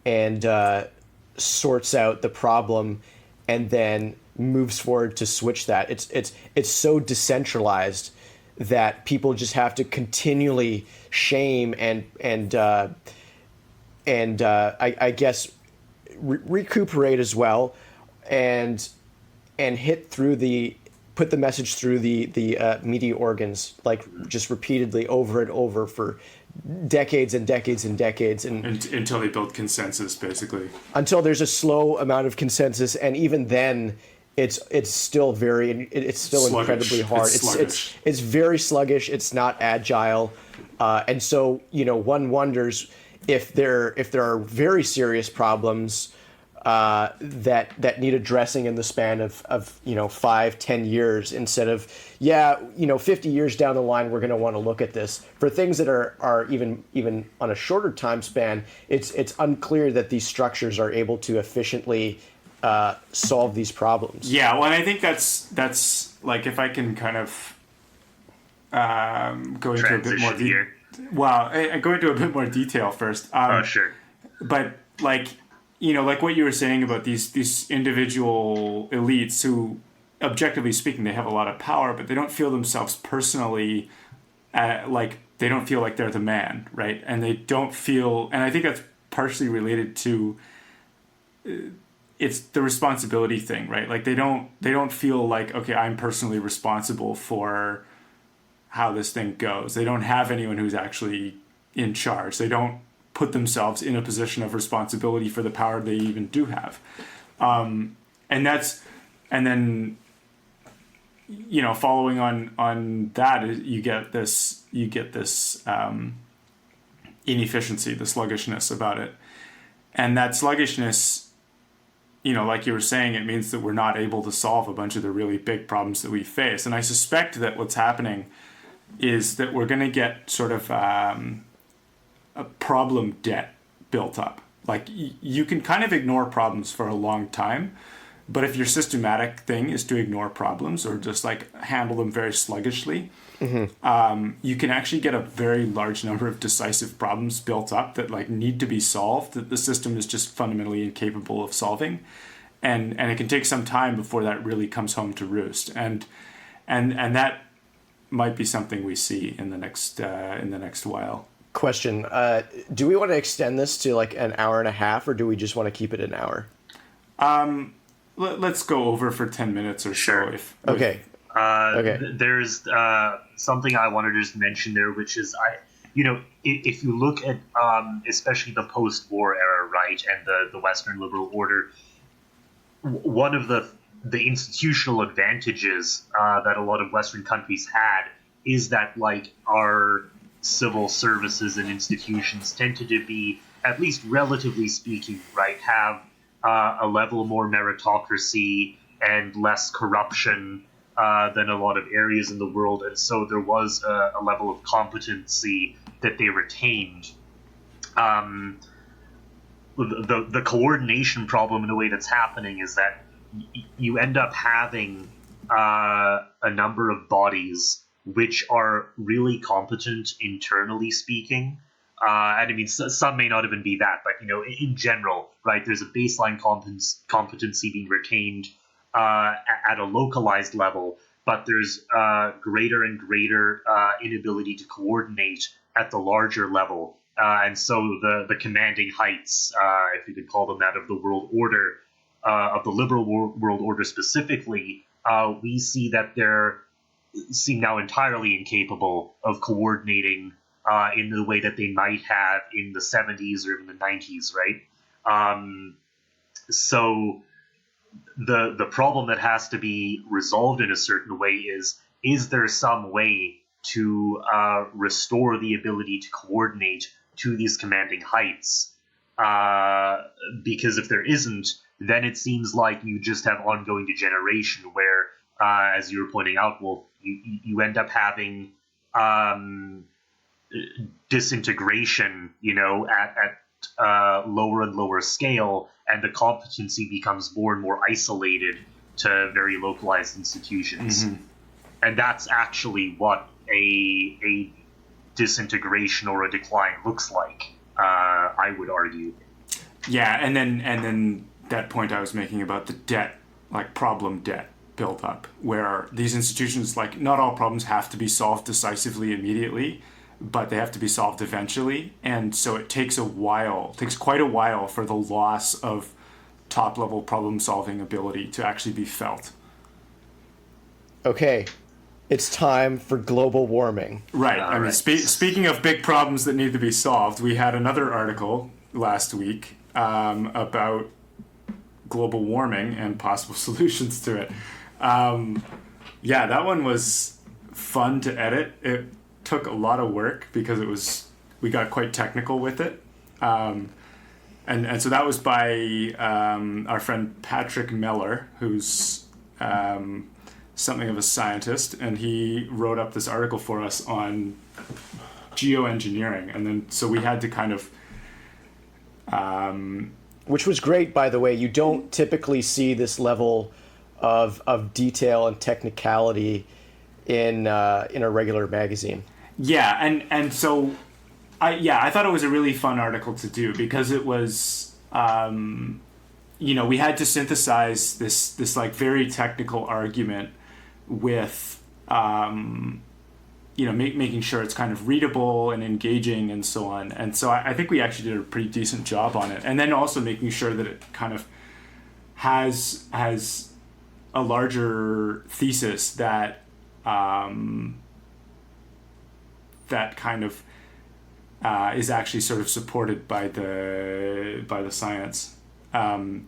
and sorts out the problem and then moves forward to switch that. It's so decentralized that people just have to continually shame and I guess recuperate as well, and put the message through the media organs, like just repeatedly over and over for decades and decades and decades, and until they build consensus, basically. Until there's a slow amount of consensus, and even then, it's still sluggish. Incredibly hard. It's very sluggish. It's not agile, and so one wonders if there are very serious problems that need addressing in the span of 5-10 years, instead of 50 years down the line we're going to want to look at this. For things that are even on a shorter time span, it's unclear that these structures are able to efficiently solve these problems. Yeah, well, and I think that's like, if I can kind of go into a bit more detail. Well, I go into a bit more detail first. Sure. But like what you were saying about these individual elites who, objectively speaking, they have a lot of power, but they don't feel themselves personally like they don't feel like they're the man, right? And they don't feel, and I think that's partially related to it's the responsibility thing, right? Like they don't feel like, okay, I'm personally responsible for how this thing goes. They don't have anyone who's actually in charge. They don't put themselves in a position of responsibility for the power they even do have. And then following on that, you get this inefficiency, the sluggishness about it. And that sluggishness, like you were saying, it means that we're not able to solve a bunch of the really big problems that we face. And I suspect that what's happening is that we're going to get sort of a problem debt built up. Like you can kind of ignore problems for a long time, but if your systematic thing is to ignore problems or just like handle them very sluggishly, you can actually get a very large number of decisive problems built up that like need to be solved, that the system is just fundamentally incapable of solving. And it can take some time before that really comes home to roost. And that might be something we see in the next while. Question: do we want to extend this to like an hour and a half, or do we just want to keep it an hour? Let's go over for 10 minutes or so. Okay. There's something I wanted to just mention there, which is if you look at especially the post-war era, right, and the Western liberal order, one of the institutional advantages that a lot of Western countries had is that like our civil services and institutions tended to be, at least relatively speaking, right, have a level more meritocracy and less corruption than a lot of areas in the world, and so there was a level of competency that they retained. The coordination problem in the way that's happening is that you end up having a number of bodies which are really competent internally speaking. And I mean, some may not even be that, but in general, right, there's a baseline competency being retained at a localized level, but there's greater and greater inability to coordinate at the larger level. And so the commanding heights, if you could call them that, of the world order, of the liberal world order specifically, we see that they're seem now entirely incapable of coordinating in the way that they might have in the 70s or even the 90s, right? So the problem that has to be resolved in a certain way is there some way to restore the ability to coordinate to these commanding heights? Because if there isn't, then it seems like you just have ongoing degeneration where, as you were pointing out, Wolf, you end up having disintegration, at lower and lower scale, and the competency becomes more and more isolated to very localized institutions. Mm-hmm. And that's actually what a disintegration or a decline looks like, I would argue. Yeah, and then that point I was making about the debt, like problem debt built up, where these institutions, like, not all problems have to be solved decisively immediately, but they have to be solved eventually. And so it takes quite a while for the loss of top-level problem-solving ability to actually be felt. Okay. it's time for global warming. Right. I mean, speaking of big problems that need to be solved, we had another article last week about global warming and possible solutions to it. Yeah, that one was fun to edit. It took a lot of work because we got quite technical with it. And so that was by our friend Patrick Meller, who's something of a scientist, and he wrote up this article for us on geoengineering. And then so we had to kind of... Which was great, by the way. You don't typically see this level of detail and technicality in a regular magazine. Yeah, and so I thought it was a really fun article to do because it was we had to synthesize this like very technical argument with making sure it's kind of readable and engaging and so on. And so I think we actually did a pretty decent job on it. And then also making sure that it kind of has a larger thesis that that kind of is actually sort of supported by the science. And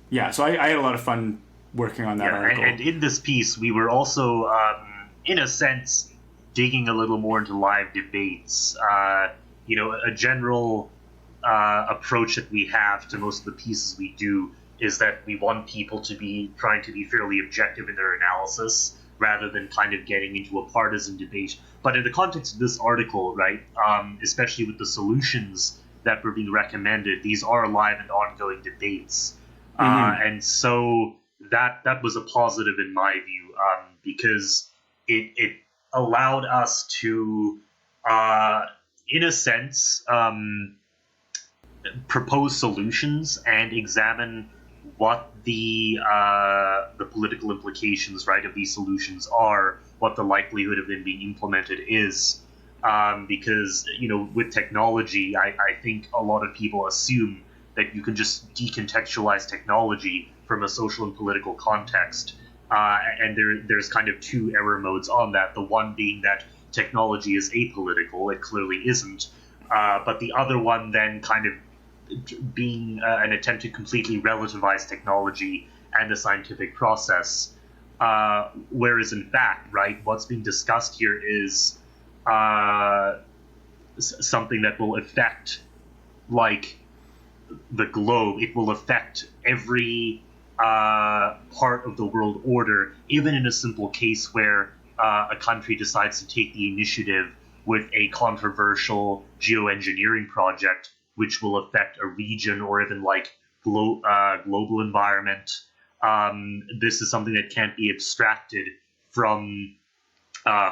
yeah, so I had a lot of fun working on that article. And in this piece, we were also, in a sense, digging a little more into live debates. A general approach that we have to most of the pieces we do is that we want people to be trying to be fairly objective in their analysis rather than kind of getting into a partisan debate. But in the context of this article, right, especially with the solutions that were being recommended, these are live and ongoing debates. And so that was a positive in my view, because it allowed us to, in a sense, propose solutions and examine what the political implications, right, of these solutions are, what the likelihood of them being implemented is. Because, with technology, I think a lot of people assume that you can just decontextualize technology from a social and political context. And there's kind of two error modes on that. The one being that technology is apolitical. It clearly isn't. But the other one then kind of being an attempt to completely relativize technology and the scientific process. Whereas in fact, right, what's being discussed here is something that will affect, like, the globe. It will affect every part of the world order, even in a simple case where a country decides to take the initiative with a controversial geoengineering project, which will affect a region or even like global environment. This is something that can't be abstracted from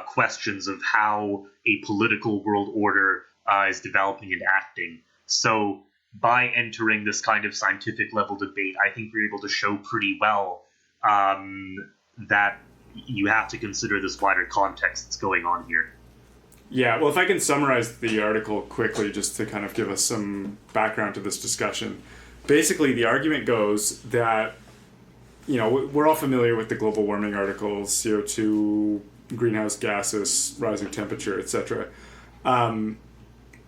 questions of how a political world order is developing and acting. So by entering this kind of scientific level debate, I think we're able to show pretty well that you have to consider this wider context that's going on here. Yeah, well, if I can summarize the article quickly just to kind of give us some background to this discussion. Basically, the argument goes that, we're all familiar with the global warming articles, CO2, greenhouse gases, rising temperature, etc.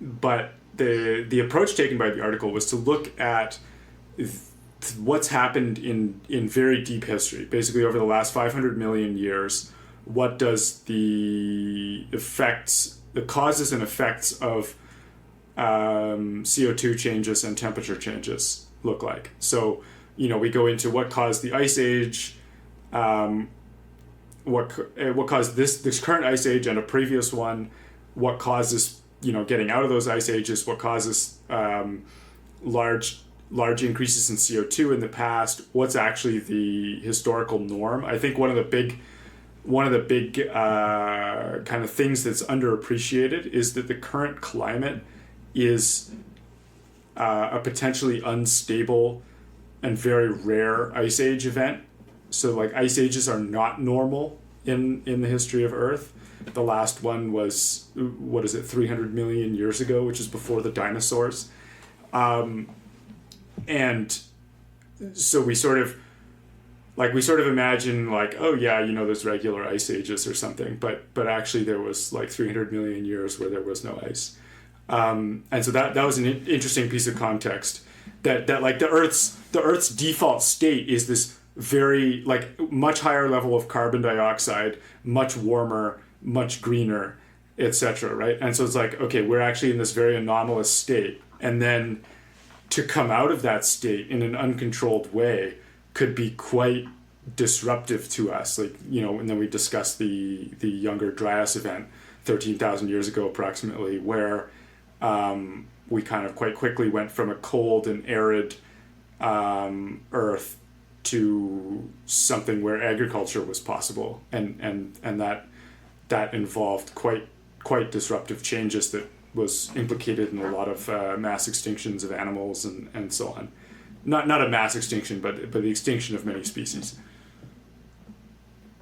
But the approach taken by the article was to look at what's happened in very deep history, basically over the last 500 million years. What does the causes and effects of CO2 changes and temperature changes look like? So, we go into what caused the ice age, what caused this current ice age and a previous one, what causes getting out of those ice ages, what causes large increases in CO2 in the past, what's actually the historical norm. I think one of the big kind of things that's underappreciated is that the current climate is a potentially unstable and very rare ice age event. So like ice ages are not normal in the history of Earth. The last one was, 300 million years ago, which is before the dinosaurs. And so we sort of like we sort of imagine like, oh yeah, there's regular ice ages or something, but actually there was like 300 million years where there was no ice. And so that was an interesting piece of context, that like the Earth's default state is this very like much higher level of carbon dioxide, much warmer, much greener, etc. Right? And so it's like, okay, we're actually in this very anomalous state, and then to come out of that state in an uncontrolled way could be quite disruptive to us. Like, and then we discussed the Younger Dryas event 13,000 years ago approximately, where we kind of quite quickly went from a cold and arid Earth to something where agriculture was possible, and that involved quite disruptive changes that was implicated in a lot of mass extinctions of animals and so on. Not a mass extinction, but the extinction of many species.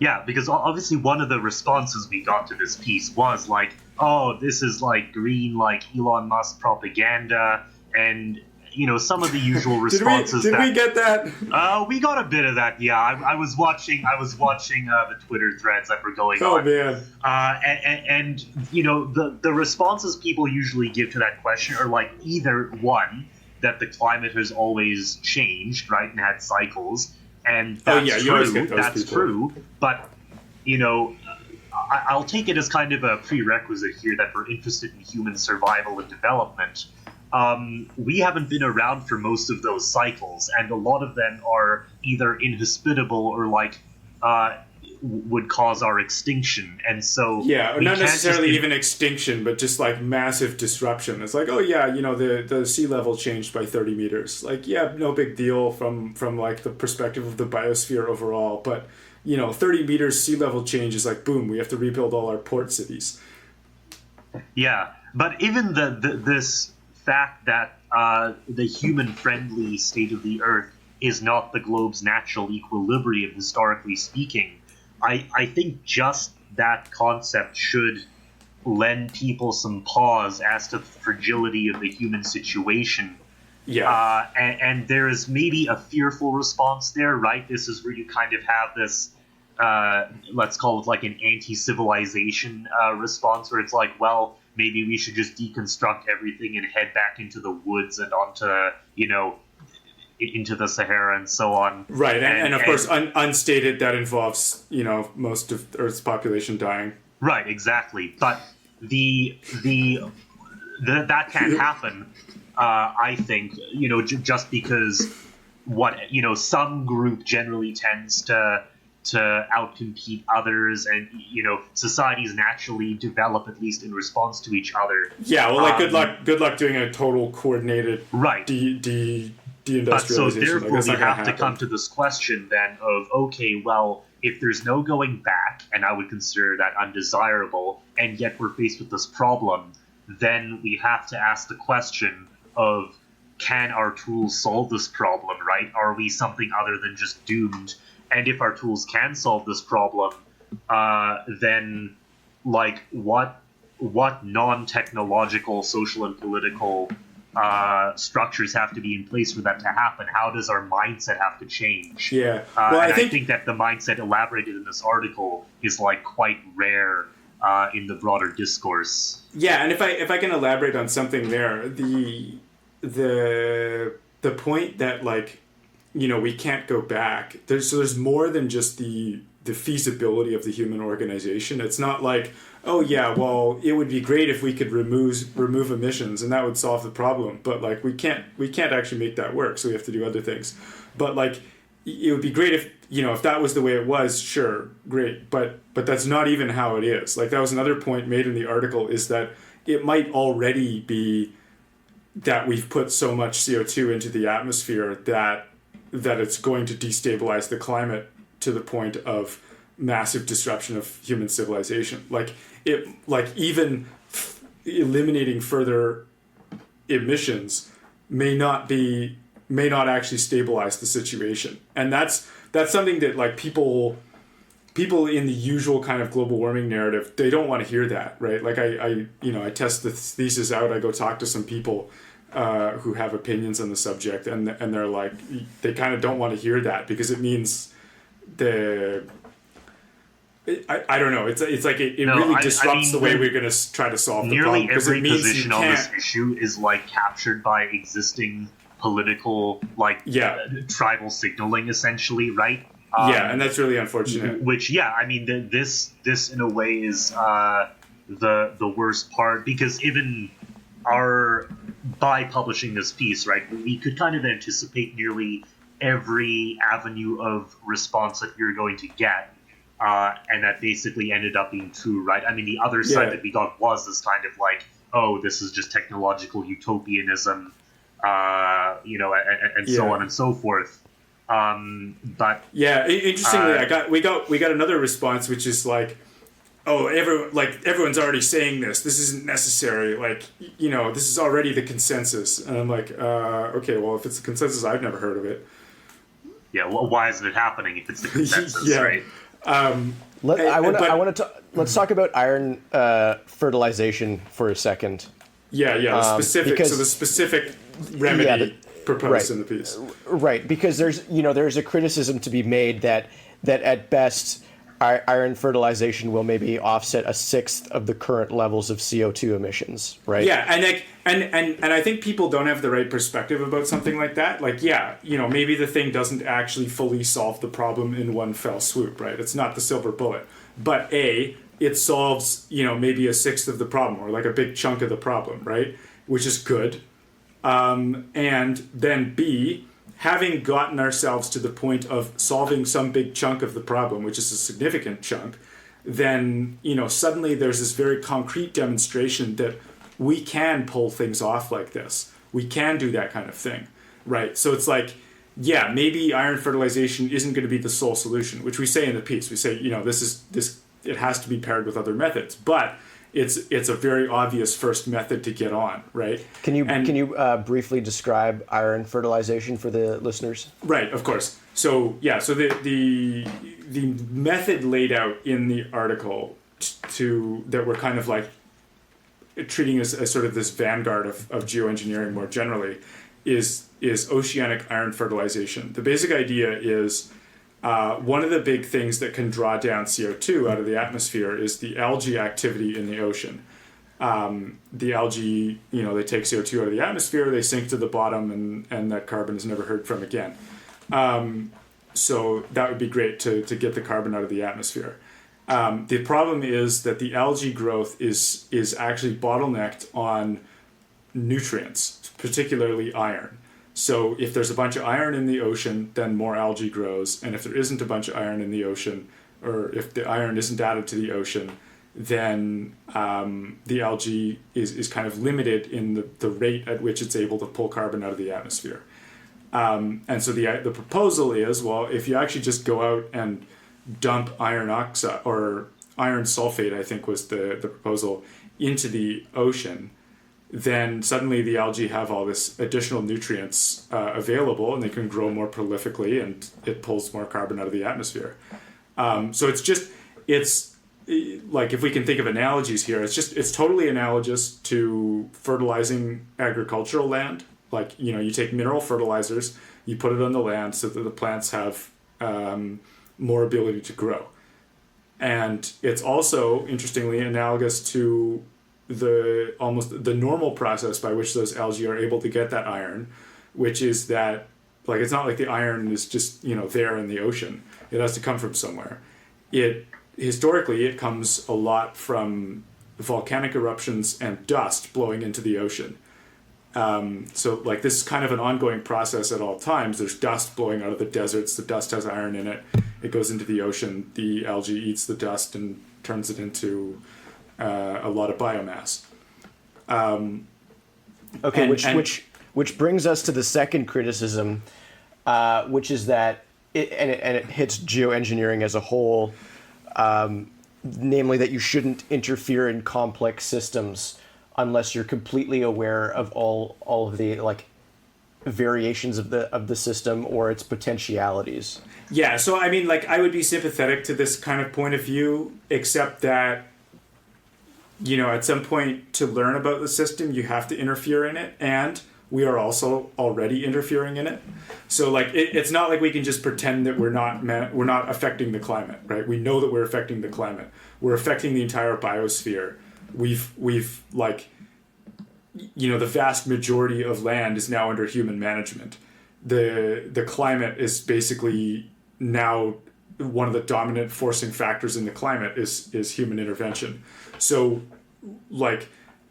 Yeah, because obviously one of the responses we got to this piece was like, oh, this is like green, like Elon Musk propaganda, and some of the usual responses. Did we get that? We got a bit of that. Yeah, I was watching the Twitter threads that were going on. Oh man. And the responses people usually give to that question are like either one, that the climate has always changed, right, and had cycles, and that's true. That's true. But I'll take it as kind of a prerequisite here that we're interested in human survival and development. We haven't been around for most of those cycles, and a lot of them are either inhospitable or like would cause our extinction. And so or not necessarily even extinction, but just like massive disruption. It's like, oh yeah, the sea level changed by 30 meters. Like, yeah, no big deal from like the perspective of the biosphere overall, but 30 meters sea level change is like, boom, we have to rebuild all our port cities. Yeah, but even this fact that the human-friendly state of the Earth is not the globe's natural equilibrium, historically speaking, I think just that concept should lend people some pause as to the fragility of the human situation. Yeah. And there is maybe a fearful response there, right? This is where you kind of have this, let's call it like an anti-civilization response, where it's like, well, maybe we should just deconstruct everything and head back into the woods and onto, into the Sahara and so on. Right, and of course, unstated, that involves, most of Earth's population dying. Right, exactly. But that can't happen, I think, just because some group generally tends to outcompete others, and societies naturally develop, at least in response to each other. Yeah, well, like good luck doing a total coordinated right deindustrialization. But so therefore we have to come to this question then of, okay, well, if there's no going back, and I would consider that undesirable, and yet we're faced with this problem, then we have to ask the question of, can our tools solve this problem, right? Are we something other than just doomed? And if our tools can solve this problem, then like what non-technological, social and political structures have to be in place for that to happen? How does our mindset have to change? Yeah, well, I think that the mindset elaborated in this article is like quite rare in the broader discourse. Yeah, and if I can elaborate on something there, the point that like, we can't go back. There's more than just the feasibility of the human organization. It's not like, oh yeah, well, it would be great if we could remove emissions and that would solve the problem. But like we can't actually make that work, so we have to do other things. But like it would be great if if that was the way it was, sure, great. But that's not even how it is. Like that was another point made in the article, is that it might already be that we've put so much CO2 into the atmosphere that it's going to destabilize the climate to the point of massive disruption of human civilization. Like even eliminating further emissions may not actually stabilize the situation. And that's something that like people in the usual kind of global warming narrative, they don't want to hear that, right? Like I test the thesis out, I go talk to some people who have opinions on the subject, and they're like, they kind of don't want to hear that because it means I don't know. It's like it really disrupts the way we're going to try to solve the problem. Nearly every position on this issue is like captured by existing political tribal signaling, essentially, right? And that's really unfortunate. Which, I mean, this in a way is the worst part, because even by publishing this piece, right, we could kind of anticipate nearly every avenue of response that you're going to get, and that basically ended up being true, right? I mean, the other side that we got was this kind of like, oh, this is just technological utopianism, and so on and so forth. But interestingly, we got another response, which is like, oh, everyone's already saying this. This isn't necessary. Like, this is already the consensus. And I'm like, okay, well, if it's the consensus, I've never heard of it. Yeah, well, why isn't it happening if it's the consensus, right? Let's talk about iron fertilization for a second. Specific. So the specific remedy proposed in the piece, right? Because there's a criticism to be made that at best iron fertilization will maybe offset a sixth of the current levels of CO2 emissions, right? And I think people don't have the right perspective about something like that. Like, maybe the thing doesn't actually fully solve the problem in one fell swoop, right? It's not the silver bullet, but it solves, maybe a sixth of the problem, or like a big chunk of the problem, right? Which is good. And then B, having gotten ourselves to the point of solving some big chunk of the problem, which is a significant chunk, then, suddenly there's this very concrete demonstration that we can pull things off like this. We can do that kind of thing, right? So it's like, maybe iron fertilization isn't going to be the sole solution, which we say in the piece. We say, it has to be paired with other methods, but it's a very obvious first method to get on, right? Can you briefly describe iron fertilization for the listeners? Right, of course. So the method laid out in the article that we're kind of like treating as sort of this vanguard of geoengineering more generally is oceanic iron fertilization. The basic idea is one of the big things that can draw down CO2 out of the atmosphere is the algae activity in the ocean. The algae, they take CO2 out of the atmosphere, they sink to the bottom, and that carbon is never heard from again. So that would be great to get the carbon out of the atmosphere. The problem is that the algae growth is actually bottlenecked on nutrients, particularly iron. So if there's a bunch of iron in the ocean, then more algae grows. And if there isn't a bunch of iron in the ocean, or if the iron isn't added to the ocean, then the algae is kind of limited in the rate at which it's able to pull carbon out of the atmosphere. And so the proposal is, well, if you actually just go out and dump iron oxide, or iron sulfate, I think was the proposal, into the ocean, then suddenly the algae have all this additional nutrients available, and they can grow more prolifically, and it pulls more carbon out of the atmosphere. So it's like, if we can think of analogies here, it's totally analogous to fertilizing agricultural land. Like, you take mineral fertilizers, you put it on the land so that the plants have more ability to grow. And it's also, interestingly, analogous to the normal process by which those algae are able to get that iron, which is that, like, it's not like the iron is just there in the ocean. It has to come from somewhere. Historically it comes a lot from volcanic eruptions and dust blowing into the ocean. So like, this is kind of an ongoing process at all times. There's dust blowing out of the deserts. The dust has iron in it. It goes into the ocean. The algae eats the dust and turns it into a lot of biomass. Which brings us to the second criticism, which is that it hits geoengineering as a whole, namely that you shouldn't interfere in complex systems unless you're completely aware of all of the variations of the system or its potentialities. Yeah, so I mean, I would be sympathetic to this kind of point of view, except that at some point, to learn about the system, you have to interfere in it. And we are also already interfering in it. So like it's not like we can just pretend that we're not affecting the climate, right? We know that we're affecting the climate. We're affecting the entire biosphere. We've like, the vast majority of land is now under human management. The climate is basically now one of the dominant forcing factors in the climate is human intervention. So like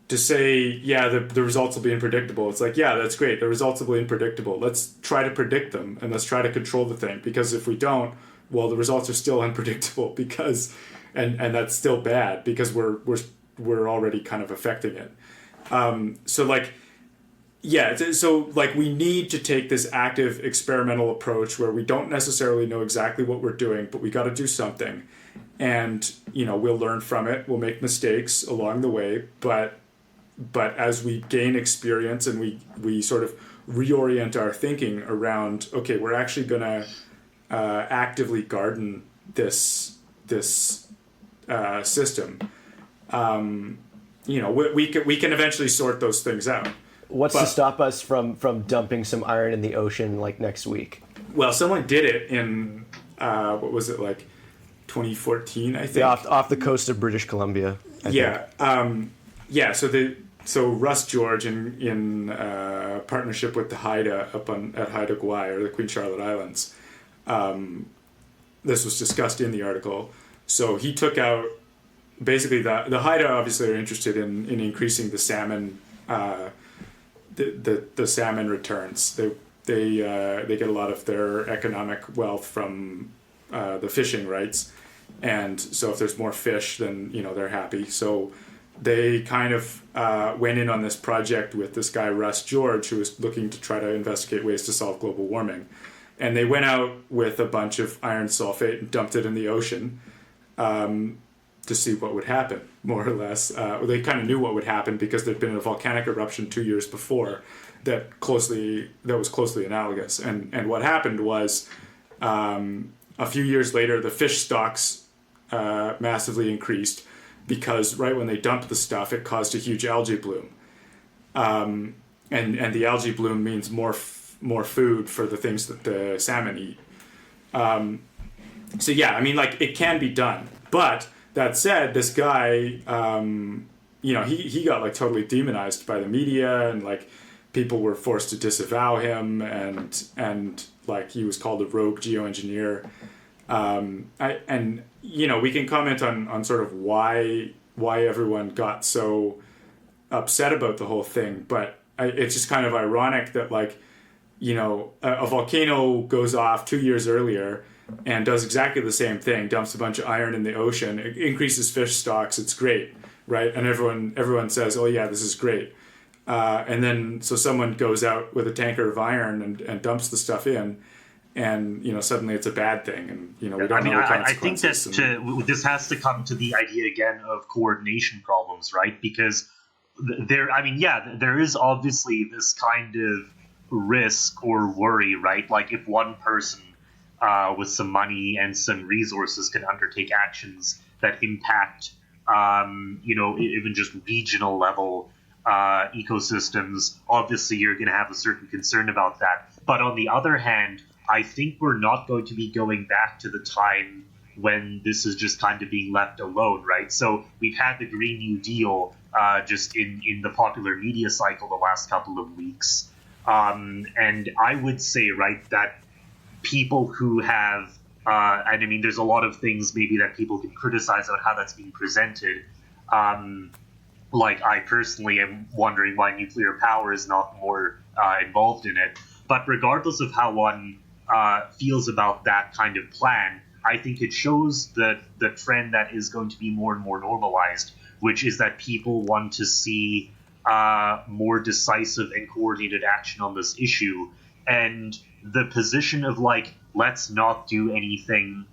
to say, the results will be unpredictable. It's like, that's great. The results will be unpredictable. Let's try to predict them and let's try to control the thing, because if we don't, well, the results are still unpredictable because, and that's still bad because we're already kind of affecting it. So we need to take this active experimental approach where we don't necessarily know exactly what we're doing, but we got to do something. And, we'll learn from it. We'll make mistakes along the way, but as we gain experience and we sort of reorient our thinking around, okay, we're actually going to actively garden this system. We can eventually sort those things out. What's to stop us from dumping some iron in the ocean like next week? Well, someone did it in what was it, like 2014, I think. Yeah, off the coast of British Columbia. I think. So Russ George in partnership with the Haida at Haida Gwaii, or the Queen Charlotte Islands. This was discussed in the article. So he took out basically the Haida obviously are interested in increasing the salmon the salmon returns. They get a lot of their economic wealth from the fishing rights, and so if there's more fish, then they're happy. So they kind of went in on this project with this guy Russ George, who was looking to try to investigate ways to solve global warming, and they went out with a bunch of iron sulfate and dumped it in the ocean. To see what would happen, more or less. They kind of knew what would happen because there'd been a volcanic eruption 2 years before that was closely analogous. And what happened was a few years later, the fish stocks massively increased because right when they dumped the stuff, it caused a huge algae bloom. And the algae bloom means more food for the things that the salmon eat. It can be done, but that said, this guy, he got like totally demonized by the media, and like people were forced to disavow him, and like he was called a rogue geoengineer. We can comment on sort of why everyone got so upset about the whole thing, but it's just kind of ironic that a volcano goes off 2 years earlier and does exactly the same thing, dumps a bunch of iron in the ocean, it increases fish stocks, it's great, right? And everyone says, oh yeah, this is great. And then so someone goes out with a tanker of iron and dumps the stuff in, and suddenly it's a bad thing, and we don't know the consequences. I think that this has to come to the idea again of coordination problems, right? Because there is obviously this kind of risk or worry, right? Like if one person with some money and some resources can undertake actions that impact, even just regional level ecosystems, obviously you're going to have a certain concern about that. But on the other hand, I think we're not going to be going back to the time when this is just kind of being left alone, right? So we've had the Green New Deal just in the popular media cycle the last couple of weeks. And I would say, right, that people who have, there's a lot of things maybe that people can criticize about how that's being presented. Like I personally am wondering why nuclear power is not more involved in it. But regardless of how one feels about that kind of plan, I think it shows the trend that is going to be more and more normalized, which is that people want to see more decisive and coordinated action on this issue. And the position of let's not do anything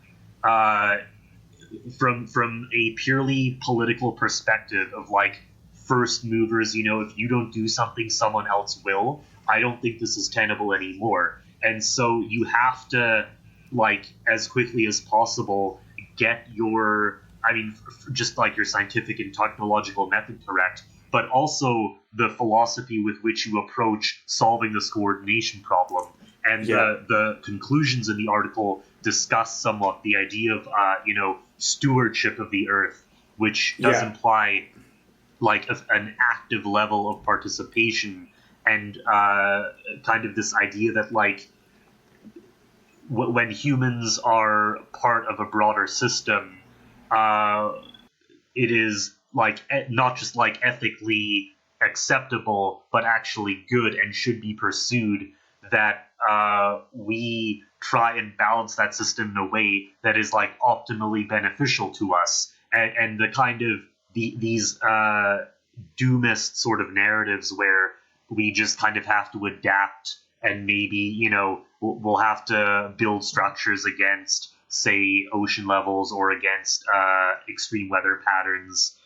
from a purely political perspective of first movers, if you don't do something, someone else will. I don't think this is tenable anymore. And so you have to, as quickly as possible, get your scientific and technological method correct, but also the philosophy with which you approach solving this coordination problem. And the conclusions in the article discuss somewhat the idea of, stewardship of the Earth, which does imply like an active level of participation, and kind of this idea that like when humans are part of a broader system, it is like not just like ethically acceptable, but actually good and should be pursued, that we try and balance that system in a way that is like optimally beneficial to us. And the kind of these doomist sort of narratives where we just kind of have to adapt, and maybe we'll have to build structures against, say, ocean levels or against extreme weather patterns,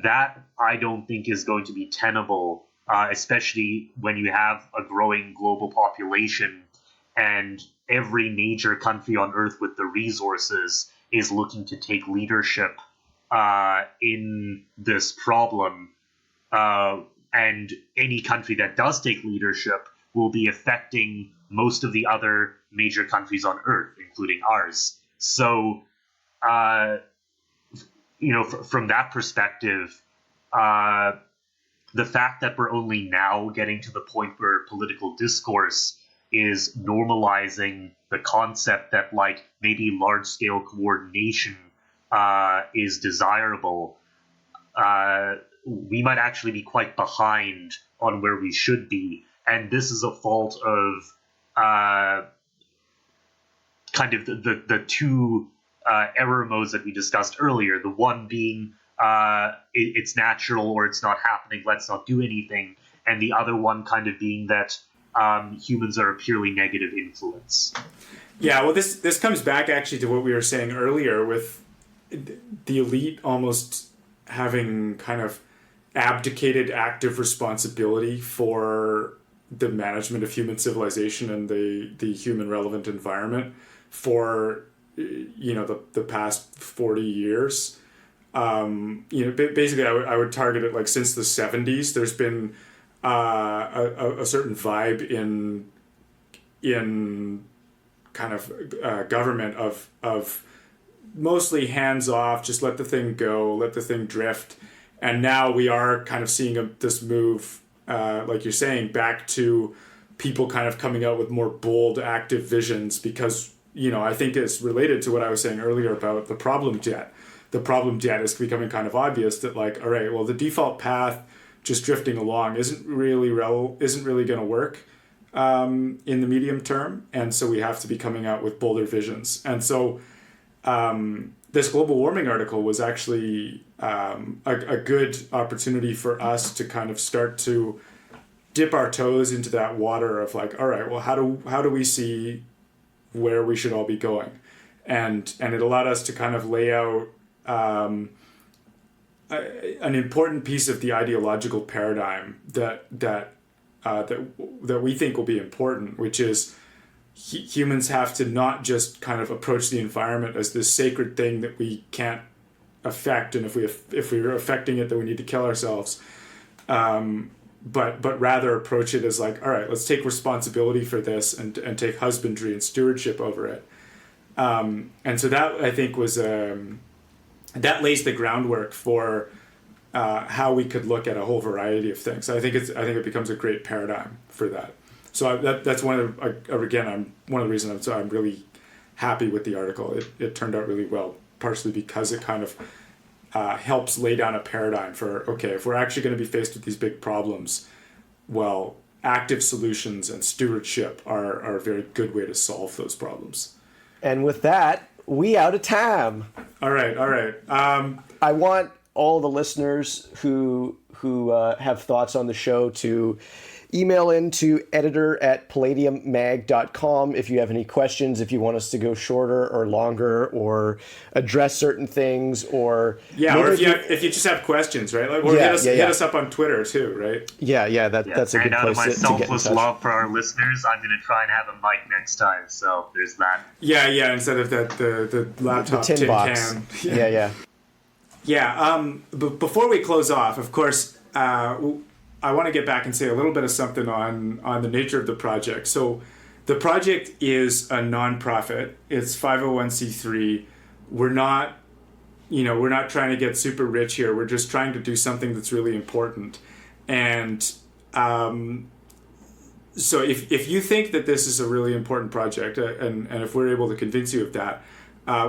that I don't think is going to be tenable, especially when you have a growing global population and every major country on Earth with the resources is looking to take leadership in this problem. And any country that does take leadership will be affecting most of the other major countries on Earth, including ours. So, from that perspective, the fact that we're only now getting to the point where political discourse is normalizing the concept that like maybe large-scale coordination is desirable, we might actually be quite behind on where we should be. And this is a fault of kind of the two error modes that we discussed earlier. The one being it's natural or it's not happening, let's not do anything. And the other one kind of being that humans are a purely negative influence. Yeah, well, this comes back actually to what we were saying earlier with the elite almost having kind of abdicated active responsibility for the management of human civilization and the human relevant environment for the past 40 years. Basically I would target it like since the 70s. There's been a certain vibe in kind of government of mostly hands off, just let the thing go, let the thing drift. And now we are kind of seeing this move, like you're saying, back to people kind of coming out with more bold, active visions, because, I think it's related to what I was saying earlier about the problem jet. The problem jet is becoming kind of obvious that like, all right, well, the default path just drifting along isn't really going to work in the medium term. And so we have to be coming out with bolder visions. And so this global warming article was actually a good opportunity for us to kind of start to dip our toes into that water of like, all right, well, how do we see where we should all be going? And it allowed us to kind of lay out an important piece of the ideological paradigm that we think will be important, which is humans have to not just kind of approach the environment as this sacred thing that we can't affect, and if we're affecting it, then we need to kill ourselves. But rather approach it as like, all right, let's take responsibility for this and take husbandry and stewardship over it. And so that, I think, was that lays the groundwork for how we could look at a whole variety of things. I think it becomes a great paradigm for that. So that's one of the reasons I'm really happy with the article. It turned out really well, partially because it kind of helps lay down a paradigm for, okay, if we're actually going to be faced with these big problems, well, active solutions and stewardship are a very good way to solve those problems. And with that, we out of time. All right. I want all the listeners who have thoughts on the show to email in to editor@palladiummag.com if you have any questions, if you want us to go shorter or longer or address certain things, or if you just have questions, right? Like, or hit us up on Twitter too, right? That's a good place to get in touch. And out of my selfless love for our listeners, I'm going to try and have a mic next time. So there's that. Yeah, instead of the laptop tin box. Can. Yeah. But before we close off, of course, I want to get back and say a little bit of something on the nature of the project. So the project is a nonprofit. It's 501c3. We're not trying to get super rich here. We're just trying to do something that's really important. And so if you think that this is a really important project, and if we're able to convince you of that,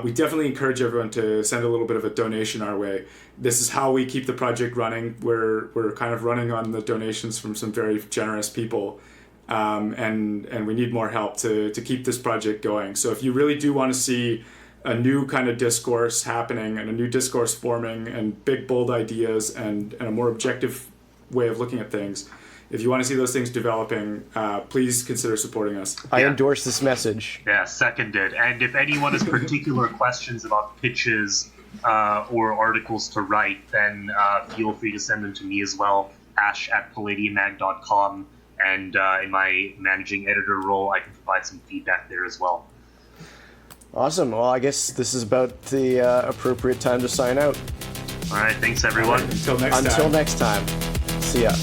we definitely encourage everyone to send a little bit of a donation our way. This is how we keep the project running. We're kind of running on the donations from some very generous people, and we need more help to keep this project going. So if you really do want to see a new kind of discourse happening and a new discourse forming and big, bold ideas and a more objective way of looking at things, if you want to see those things developing, please consider supporting us. I endorse this message. Yeah, seconded. And if anyone has particular questions about pitches or articles to write, then feel free to send them to me as well, ash@palladiummag.com. And in my managing editor role, I can provide some feedback there as well. Awesome. Well, I guess this is about the appropriate time to sign out. All right. Thanks, everyone. All right, until next time. Until next time. See ya.